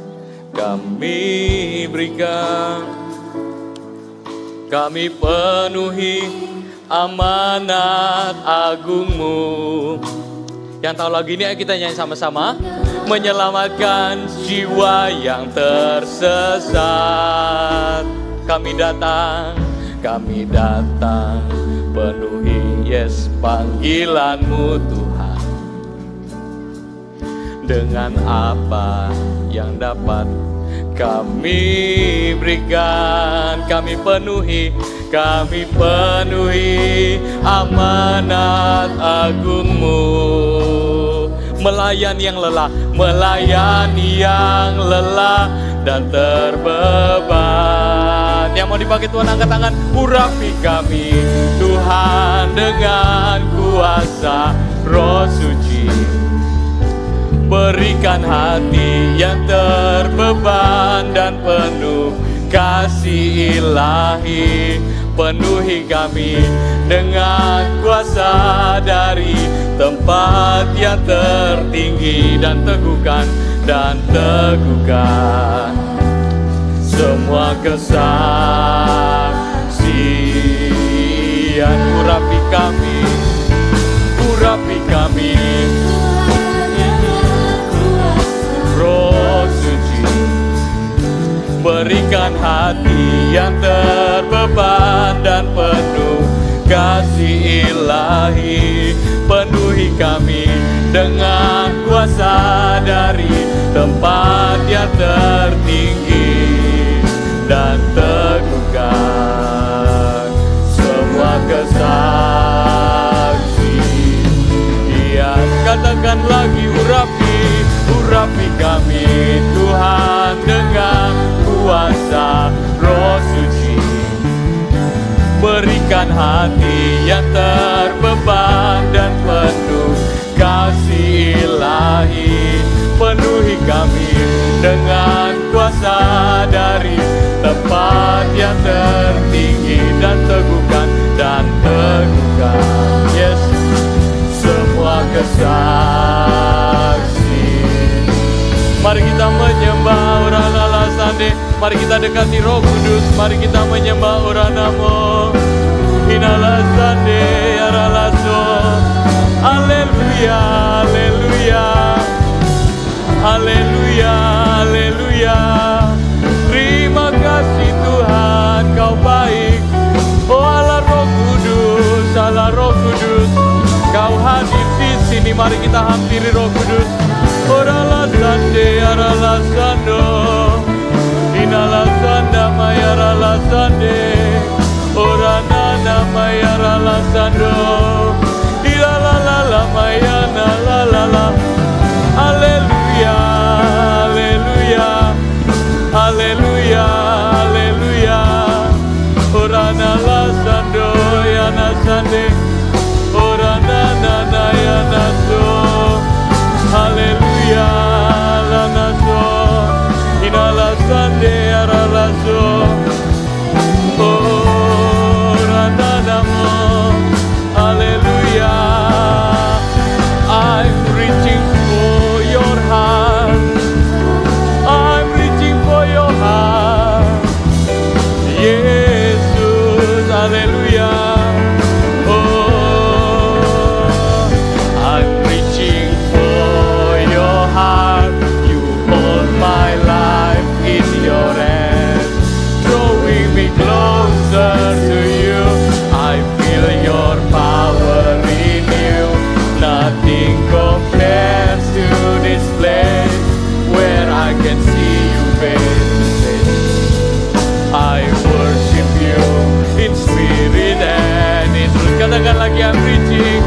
kami berikan, kami penuhi amanat agungmu. Yang tahu lagu ini, ayo kita nyanyi sama-sama. Menyelamatkan jiwa yang tersesat. Kami datang, penuhi yes panggilanmu Tuhan. Dengan apa yang dapat kami berikan, kami penuhi amanat agungmu. Melayani yang lelah dan terbeban. Yang mau dipakai Tuhan angkat tangan. Urapi kami Tuhan dengan kuasa Roh Suci. Berikan hati yang terbeban dan penuh kasih ilahi. Penuhi kami dengan kuasa dari tempat yang tertinggi. Dan teguhkan semua kesaksian. Urapi kami Roh Suci. Berikan hati yang terbeban dan penuh kasih ilahi. Penuhi kami dengan kuasa dari tempat yang tertinggi. Dan teguhkan semua kesaksian. Katakan lagi, urapi kami Tuhan dengan kuasa Roh Suci. Berikan hati yang terbeban dan penuh kasih ilahi. Penuhi kami dengan kuasa dari tempat yang tertinggi. Dan teguhkan yes, semua kesaksi. Mari kita menyembah Urana Sande. Mari kita dekati Roh Kudus. Mari kita menyembah Uranamo. Inala Sande Yaralaso. Haleluya, haleluya, haleluya, haleluya. Terima kasih Tuhan, Kau baik. Oh Allah Roh Kudus, Allah Roh Kudus, Kau hadir di sini. Mari kita hampiri Roh Kudus. Orala Sande Yarala Sando. Inala Sanda Mayarala Sande. Orana Namayarala Sando. Ilalala Mayana la la la. Haleluya, haleluya, haleluya, haleluya. Orana la Sando Yana Sande. Orana Nana Yana So. Haleluya, la naso. Inala Sande Arala So. Oh, Rana Namo. Hallelujah. I'm reaching for your heart. I'm reaching for your heart. Jesus, hallelujah. Oh, I'm reaching for your heart. You hold my life in your hands, drawing me closer to you. I feel your power in you. Nothing compares to this place where I can see you face to face. I worship you in spirit and in truth. Katakan lagi, I'm reaching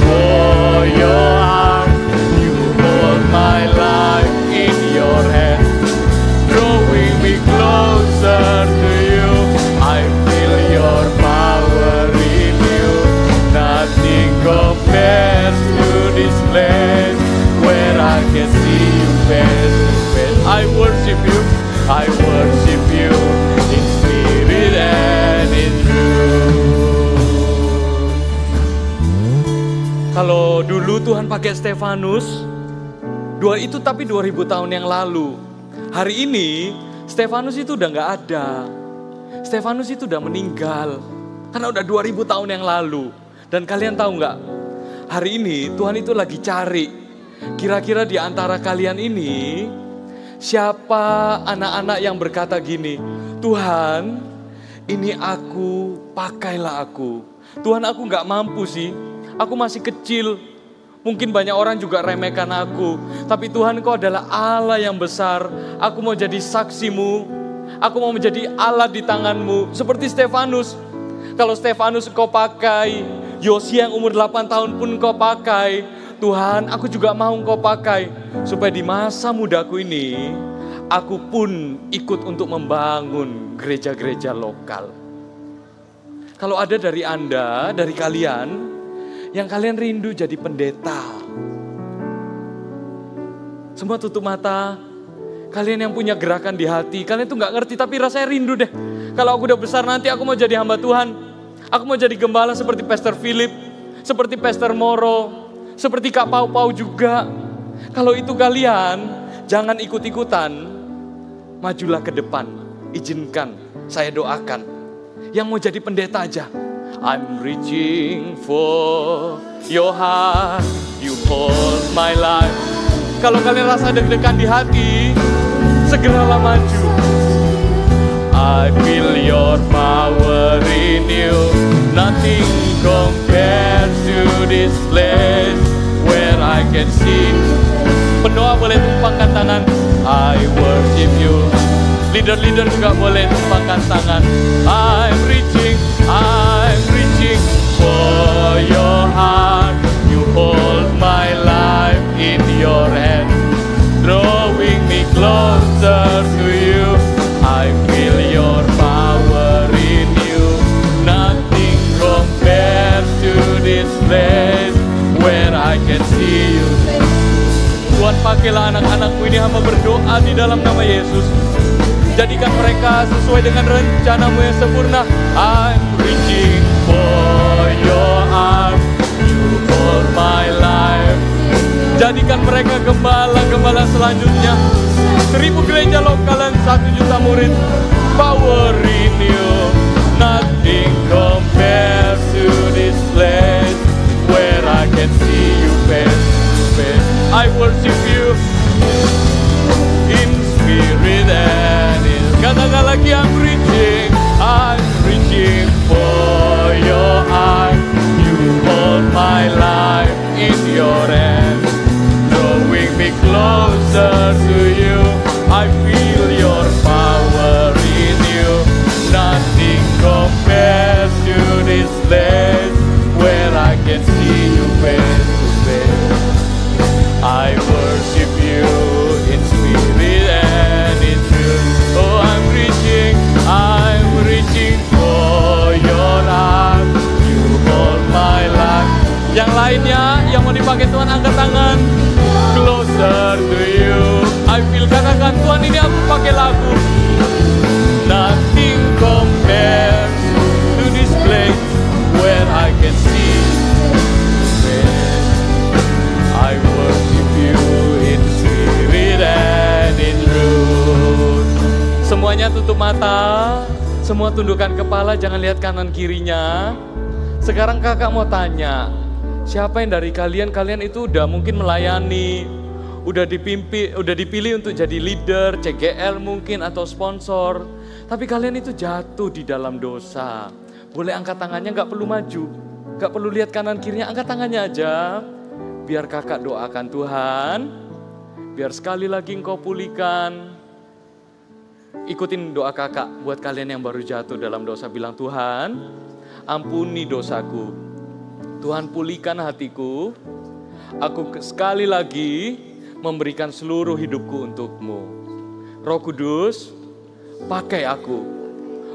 for your heart. You hold my life in your hands, drawing me closer to you. I feel your power in you. Nothing compares to this place where I can see you face to face. I worship you in spirit and in truth. Kalau dulu Tuhan pakai Stefanus, tapi 2000 tahun yang lalu. Hari ini Stefanus itu udah gak ada. Stefanus itu udah meninggal. Karena udah 2000 tahun yang lalu. Dan kalian tahu nggak? Hari ini Tuhan itu lagi cari. Kira-kira di antara kalian ini, siapa anak-anak yang berkata gini, Tuhan, ini aku, pakailah aku. Tuhan, aku nggak mampu sih, aku masih kecil. Mungkin banyak orang juga remehkan aku. Tapi Tuhan, Kau adalah Allah yang besar. Aku mau jadi saksimu. Aku mau menjadi alat di tanganmu. Seperti Stefanus. Kalau Stefanus Kau pakai, Yosia yang umur 8 tahun pun Kau pakai. Tuhan, aku juga mau Kau pakai. Supaya di masa mudaku ini, aku pun ikut untuk membangun gereja-gereja lokal. Kalau ada dari Anda, dari kalian, yang kalian rindu jadi pendeta. Semua tutup mata. Kalian yang punya gerakan di hati, kalian tuh gak ngerti, tapi rasanya rindu deh. Kalau aku udah besar nanti aku mau jadi hamba Tuhan. Aku mau jadi gembala seperti Pastor Philip, seperti Pastor Moro, seperti Kak Pau-Pau juga. Kalau itu kalian, jangan ikut-ikutan. Majulah ke depan, izinkan saya doakan. Yang mau jadi pendeta aja. I'm reaching for your heart, you hold my life. Kalau kalian rasa deg-degan di hati, segeralah maju. I feel your power in you, nothing compares to this place where I can see. Pendoa boleh tumpangkan tangan, I worship you. Leader-leader juga boleh tumpangkan tangan. I'm reaching for your heart. You hold my life in your hand, drawing me closer to you. I feel your power in you. Nothing compares to this place where I can see you. Tuhan, pakailah anak-anakmu ini, hamba berdoa di dalam nama Yesus. Jadikan mereka sesuai dengan rencana-Mu yang sempurna. I'm reaching for your arms, you hold my life. Jadikan mereka gembala-gembala selanjutnya. 1000 gereja lokal dan 1 juta murid. Power in you, nothing compares to this place where I can see you face to face. I worship you in spirit and in. Katakan lagi, I'm reaching for your heart. You hold my life in your hand, drawing me closer to you. I feel your power in you. Nothing compares to this place where I can see you face to face. I worship you in spirit and in truth. Oh, I'm reaching for your heart. You hold my life. Yang lainnya yang mau dipakai Tuhan, angkat tangan. Closer to you. I feel, katakan, Tuhan, ini aku pakai lagu. Nothing compares to this place where I can see you. I worship you in spirit and in truth. Semuanya tutup mata, semua tundukkan kepala, jangan lihat kanan kirinya. Sekarang kakak mau tanya, siapa yang dari kalian itu udah mungkin melayani, udah dipilih untuk jadi leader, CGL mungkin atau sponsor, tapi kalian itu jatuh di dalam dosa. Boleh angkat tangannya, gak perlu maju, gak perlu lihat kanan kirinya, angkat tangannya aja. Biar kakak doakan, Tuhan, biar sekali lagi Engkau pulihkan. Ikutin doa kakak buat kalian yang baru jatuh dalam dosa. Bilang, Tuhan, ampuni dosaku. Tuhan, pulihkan hatiku. Aku sekali lagi memberikan seluruh hidupku untuk-Mu. Roh Kudus, pakai aku.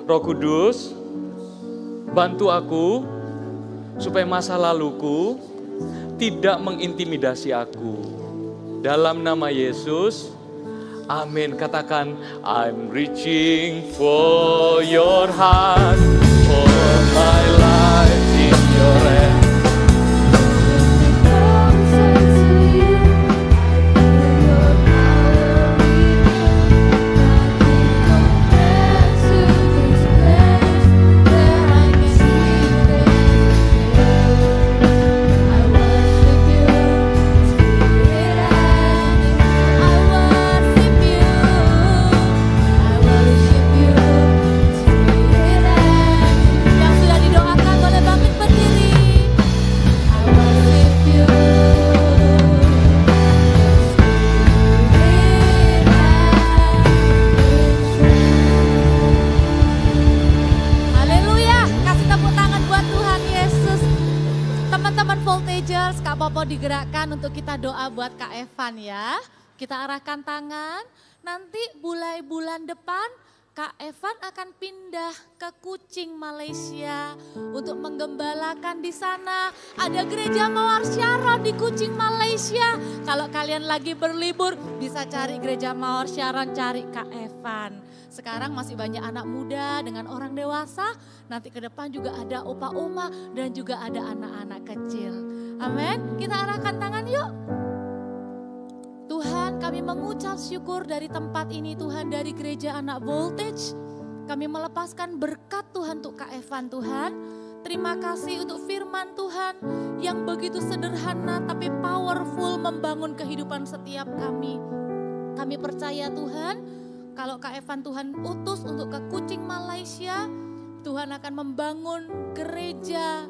Roh Kudus, bantu aku supaya masa laluku tidak mengintimidasi aku. Dalam nama Yesus, amin. Katakan, I'm reaching for your heart, for my life in your hand. Teman-teman Voltagers, Kak Popo digerakkan untuk kita doa buat Kak Evan ya. Kita arahkan tangan, nanti mulai bulan depan Kak Evan akan pindah ke Kuching, Malaysia untuk menggembalakan di sana. Ada gereja Mawar Sharon di Kuching, Malaysia. Kalau kalian lagi berlibur bisa cari gereja Mawar Sharon, cari Kak Evan. Sekarang masih banyak anak muda dengan orang dewasa. Nanti ke depan juga ada opa oma dan juga ada anak-anak kecil. Amin. Kita arahkan tangan yuk. Tuhan, kami mengucap syukur dari tempat ini Tuhan, dari gereja anak Voltage. Kami melepaskan berkat Tuhan untuk Kak Evan Tuhan. Terima kasih untuk firman Tuhan yang begitu sederhana tapi powerful membangun kehidupan setiap kami. Kami percaya Tuhan, kalau Kak Evan Tuhan utus untuk ke Kuching, Malaysia, Tuhan akan membangun gereja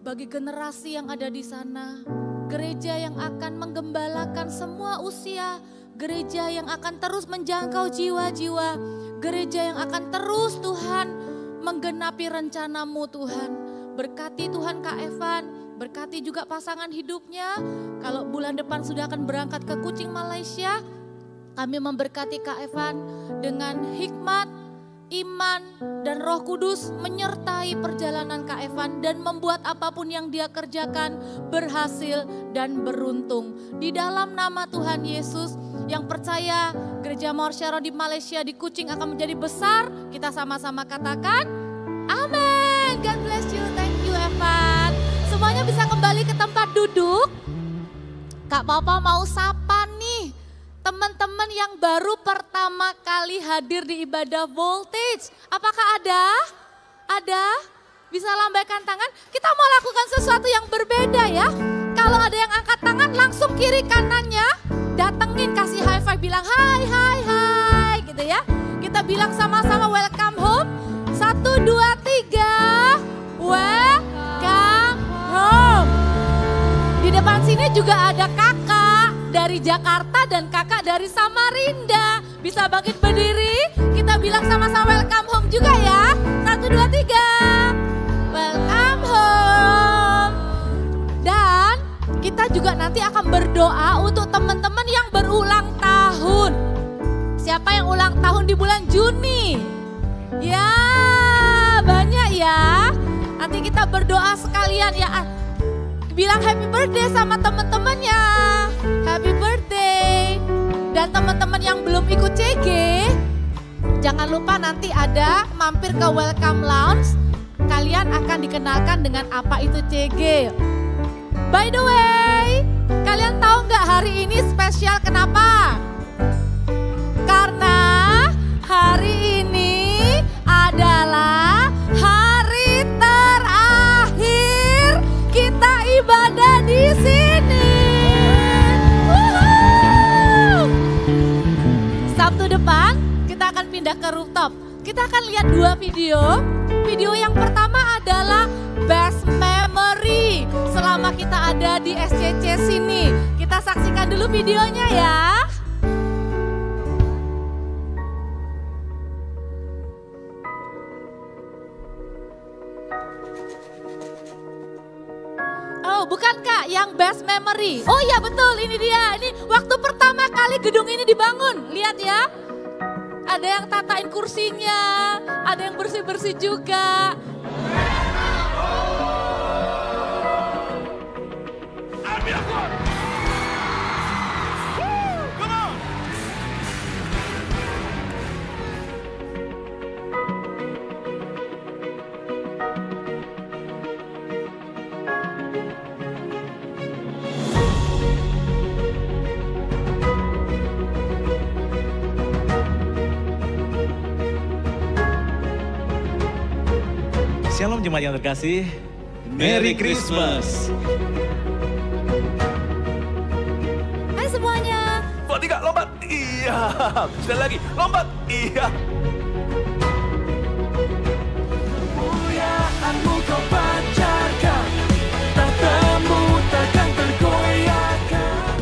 bagi generasi yang ada di sana. Gereja yang akan menggembalakan semua usia, gereja yang akan terus menjangkau jiwa-jiwa, gereja yang akan terus Tuhan menggenapi rencana-Mu Tuhan. Berkati Tuhan Kak Evan, berkati juga pasangan hidupnya. Kalau bulan depan sudah akan berangkat ke Kuching, Malaysia, kami memberkati Kak Evan dengan hikmat, iman, dan Roh Kudus menyertai perjalanan Kak Evan dan membuat apapun yang dia kerjakan berhasil dan beruntung. Di dalam nama Tuhan Yesus, yang percaya Gereja Mawar Sharon di Malaysia, di Kuching akan menjadi besar, kita sama-sama katakan, amin. God bless you, thank you Evan. Semuanya bisa kembali ke tempat duduk. Kak Papa mau sapa nih teman-teman yang baru pertama kali hadir di ibadah Voltage. Apakah ada? Ada? Bisa lambaikan tangan? Kita mau lakukan sesuatu yang berbeda ya. Kalau ada yang angkat tangan langsung kiri kanannya datengin, kasih high five, bilang hai hai hai gitu ya. Kita bilang sama-sama welcome home. 1, 2, 3. Welcome home. Di depan sini juga ada kakak dari Jakarta dan kakak dari Samarinda. Bisa bangkit berdiri, kita bilang sama-sama welcome home juga ya. 1, 2, 3. Welcome home. Dan kita juga nanti akan berdoa untuk teman-teman yang berulang tahun. Siapa yang ulang tahun di bulan Juni? Ya, banyak ya. Nanti kita berdoa sekalian ya. Bilang happy birthday sama teman-temannya. Happy birthday. Dan teman-teman yang belum ikut CG, jangan lupa nanti ada mampir ke Welcome Lounge. Kalian akan dikenalkan dengan apa itu CG. By the way, kalian tahu nggak hari ini spesial kenapa? Karena hari ini adalah hari terakhir kita ibadah di sini. Sabtu depan kita akan pindah ke rooftop. Kita akan lihat 2 video. Video yang pertama adalah best memory selama kita ada di SCC sini. Kita saksikan dulu videonya ya. Oh, bukan Kak, yang best memory. Oh iya betul, ini dia. Ini waktu pertama kali gedung ini dibangun. Lihat ya. Ada yang tatain kursinya, ada yang bersih-bersih juga. Shalom jemaat yang terkasih, Merry Christmas. Hai semuanya. 2, 3, lompat. Iya. Sekali lagi, lompat. Iya. Kemuliaan-Mu Kau pancarkan, tatamu takkan tergoyahkan.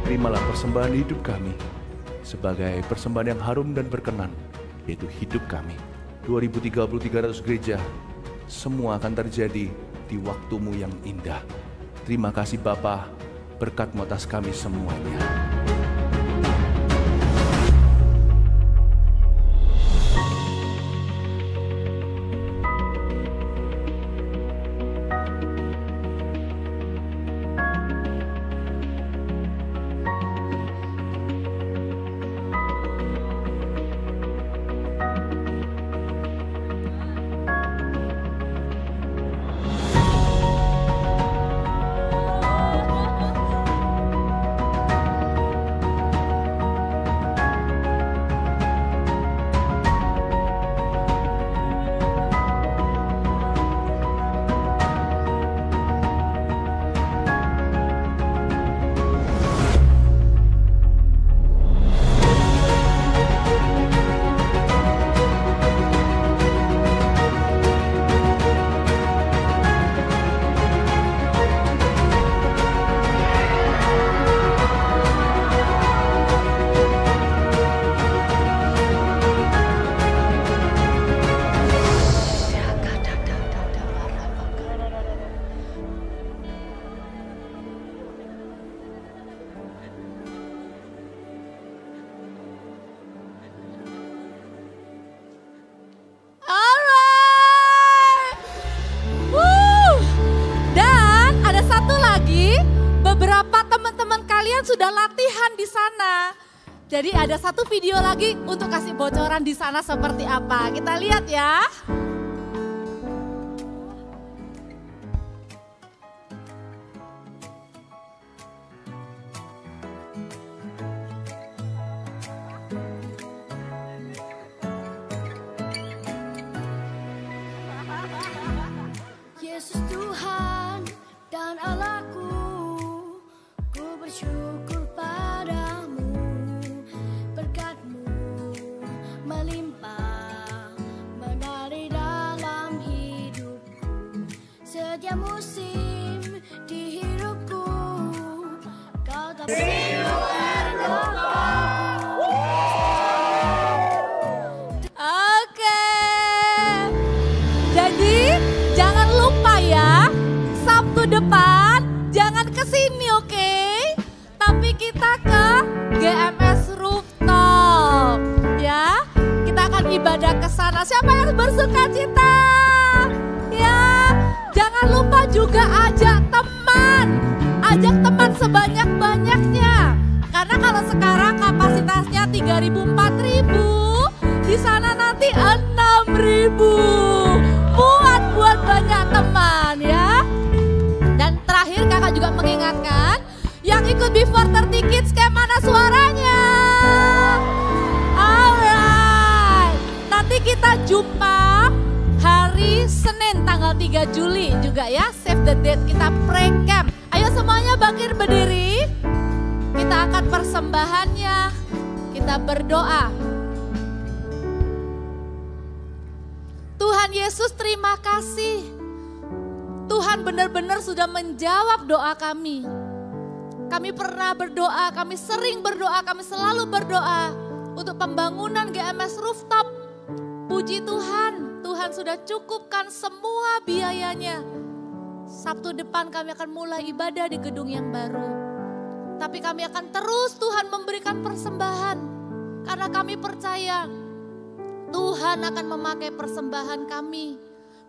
Terimalah persembahan persembahan hidup kami sebagai persembahan yang harum dan berkenan, yaitu hidup kami. 2030-300 gereja, semua akan terjadi di waktumu yang indah. Terima kasih Bapa, berkat-Mu atas kami semuanya. Sudah latihan di sana. Jadi ada satu video lagi untuk kasih bocoran di sana seperti apa. Kita lihat ya. Yesus Tuhan dan Allahku, ku bersyukur padamu, berkat-Mu melimpah mengalir dalam hidupku. Setiap musim di hidupku, Kau tak Oke. Jadi jangan lupa ya, Sabtu depan jangan kesini, oke? Tapi kita ke GMS Rooftop ya. Kita akan ibadah ke sana. Siapa yang bersuka cita? Ya, jangan lupa juga ajak teman. Ajak teman sebanyak-banyaknya. Karena kalau sekarang kapasitasnya 3.000, 4.000, di sana nanti 6.000. Buat banyak teman ya. Dan terakhir kakak juga mengingatkan, yang ikut Before 30 Kids kayak mana suaranya? Alright, nanti kita jumpa hari Senin tanggal 3 Juli juga ya. Save the date, kita prank camp. Ayo semuanya bangkit berdiri. Kita akan persembahannya. Kita berdoa. Tuhan Yesus, terima kasih. Tuhan benar-benar sudah menjawab doa kami. Kami pernah berdoa, kami sering berdoa, kami selalu berdoa untuk pembangunan GMS Rooftop. Puji Tuhan, Tuhan sudah cukupkan semua biayanya. Sabtu depan kami akan mulai ibadah di gedung yang baru. Tapi kami akan terus Tuhan memberikan persembahan. Karena kami percaya Tuhan akan memakai persembahan kami.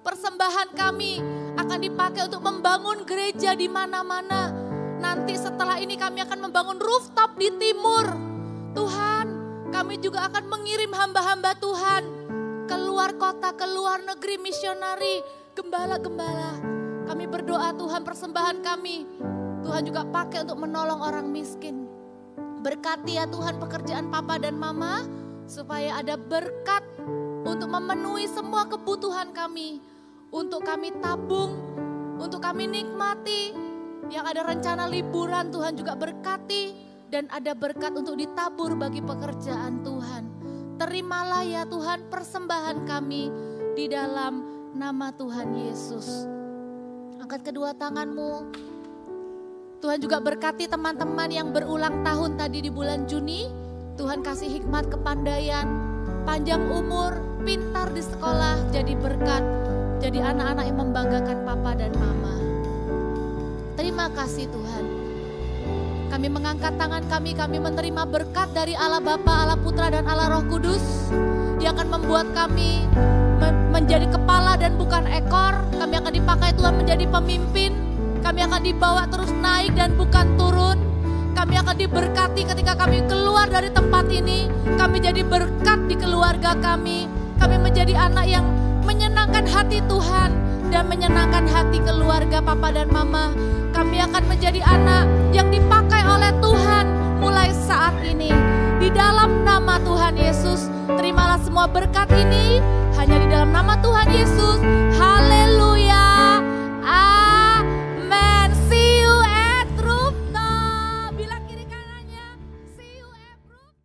Persembahan kami akan dipakai untuk membangun gereja di mana-mana. Nanti setelah ini kami akan membangun rooftop di timur. Tuhan, kami juga akan mengirim hamba-hamba Tuhan keluar kota, keluar negeri, misionari, gembala-gembala. Kami berdoa Tuhan, persembahan kami Tuhan juga pakai untuk menolong orang miskin. Berkati ya Tuhan pekerjaan papa dan mama, supaya ada berkat untuk memenuhi semua kebutuhan kami. Untuk kami tabung, untuk kami nikmati. Yang ada rencana liburan Tuhan juga berkati. Dan ada berkat untuk ditabur bagi pekerjaan Tuhan. Terimalah ya Tuhan persembahan kami di dalam nama Tuhan Yesus. Angkat kedua tanganmu. Tuhan juga berkati teman-teman yang berulang tahun tadi di bulan Juni. Tuhan kasih hikmat, kepandaian, panjang umur, pintar di sekolah, jadi berkat, jadi anak-anak yang membanggakan papa dan mama. Terima kasih Tuhan. Kami mengangkat tangan kami menerima berkat dari Allah Bapa, Allah Putra dan Allah Roh Kudus yang akan membuat kami menjadi kepala dan bukan ekor. Kami akan dipakai Tuhan menjadi pemimpin. Kami akan dibawa terus naik dan bukan turun. Kami akan diberkati ketika kami keluar dari tempat ini. Kami jadi berkat di keluarga kami. Kami menjadi anak yang menyenangkan hati Tuhan dan menyenangkan hati keluarga papa dan mama. Kami akan menjadi anak yang dipakai oleh Tuhan mulai saat ini. Di dalam nama Tuhan Yesus, terimalah semua berkat ini hanya di dalam nama Tuhan Yesus. Haleluya. Amen. See you at rooftop. Bilang kiri kanannya, see you at rooftop.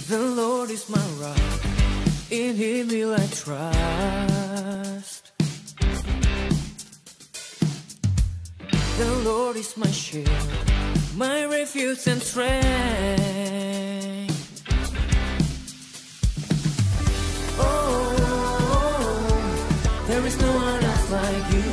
The Lord is my rock, in Him will I trust. The Lord is my shield, my refuge and strength. Oh, there is no one else like you.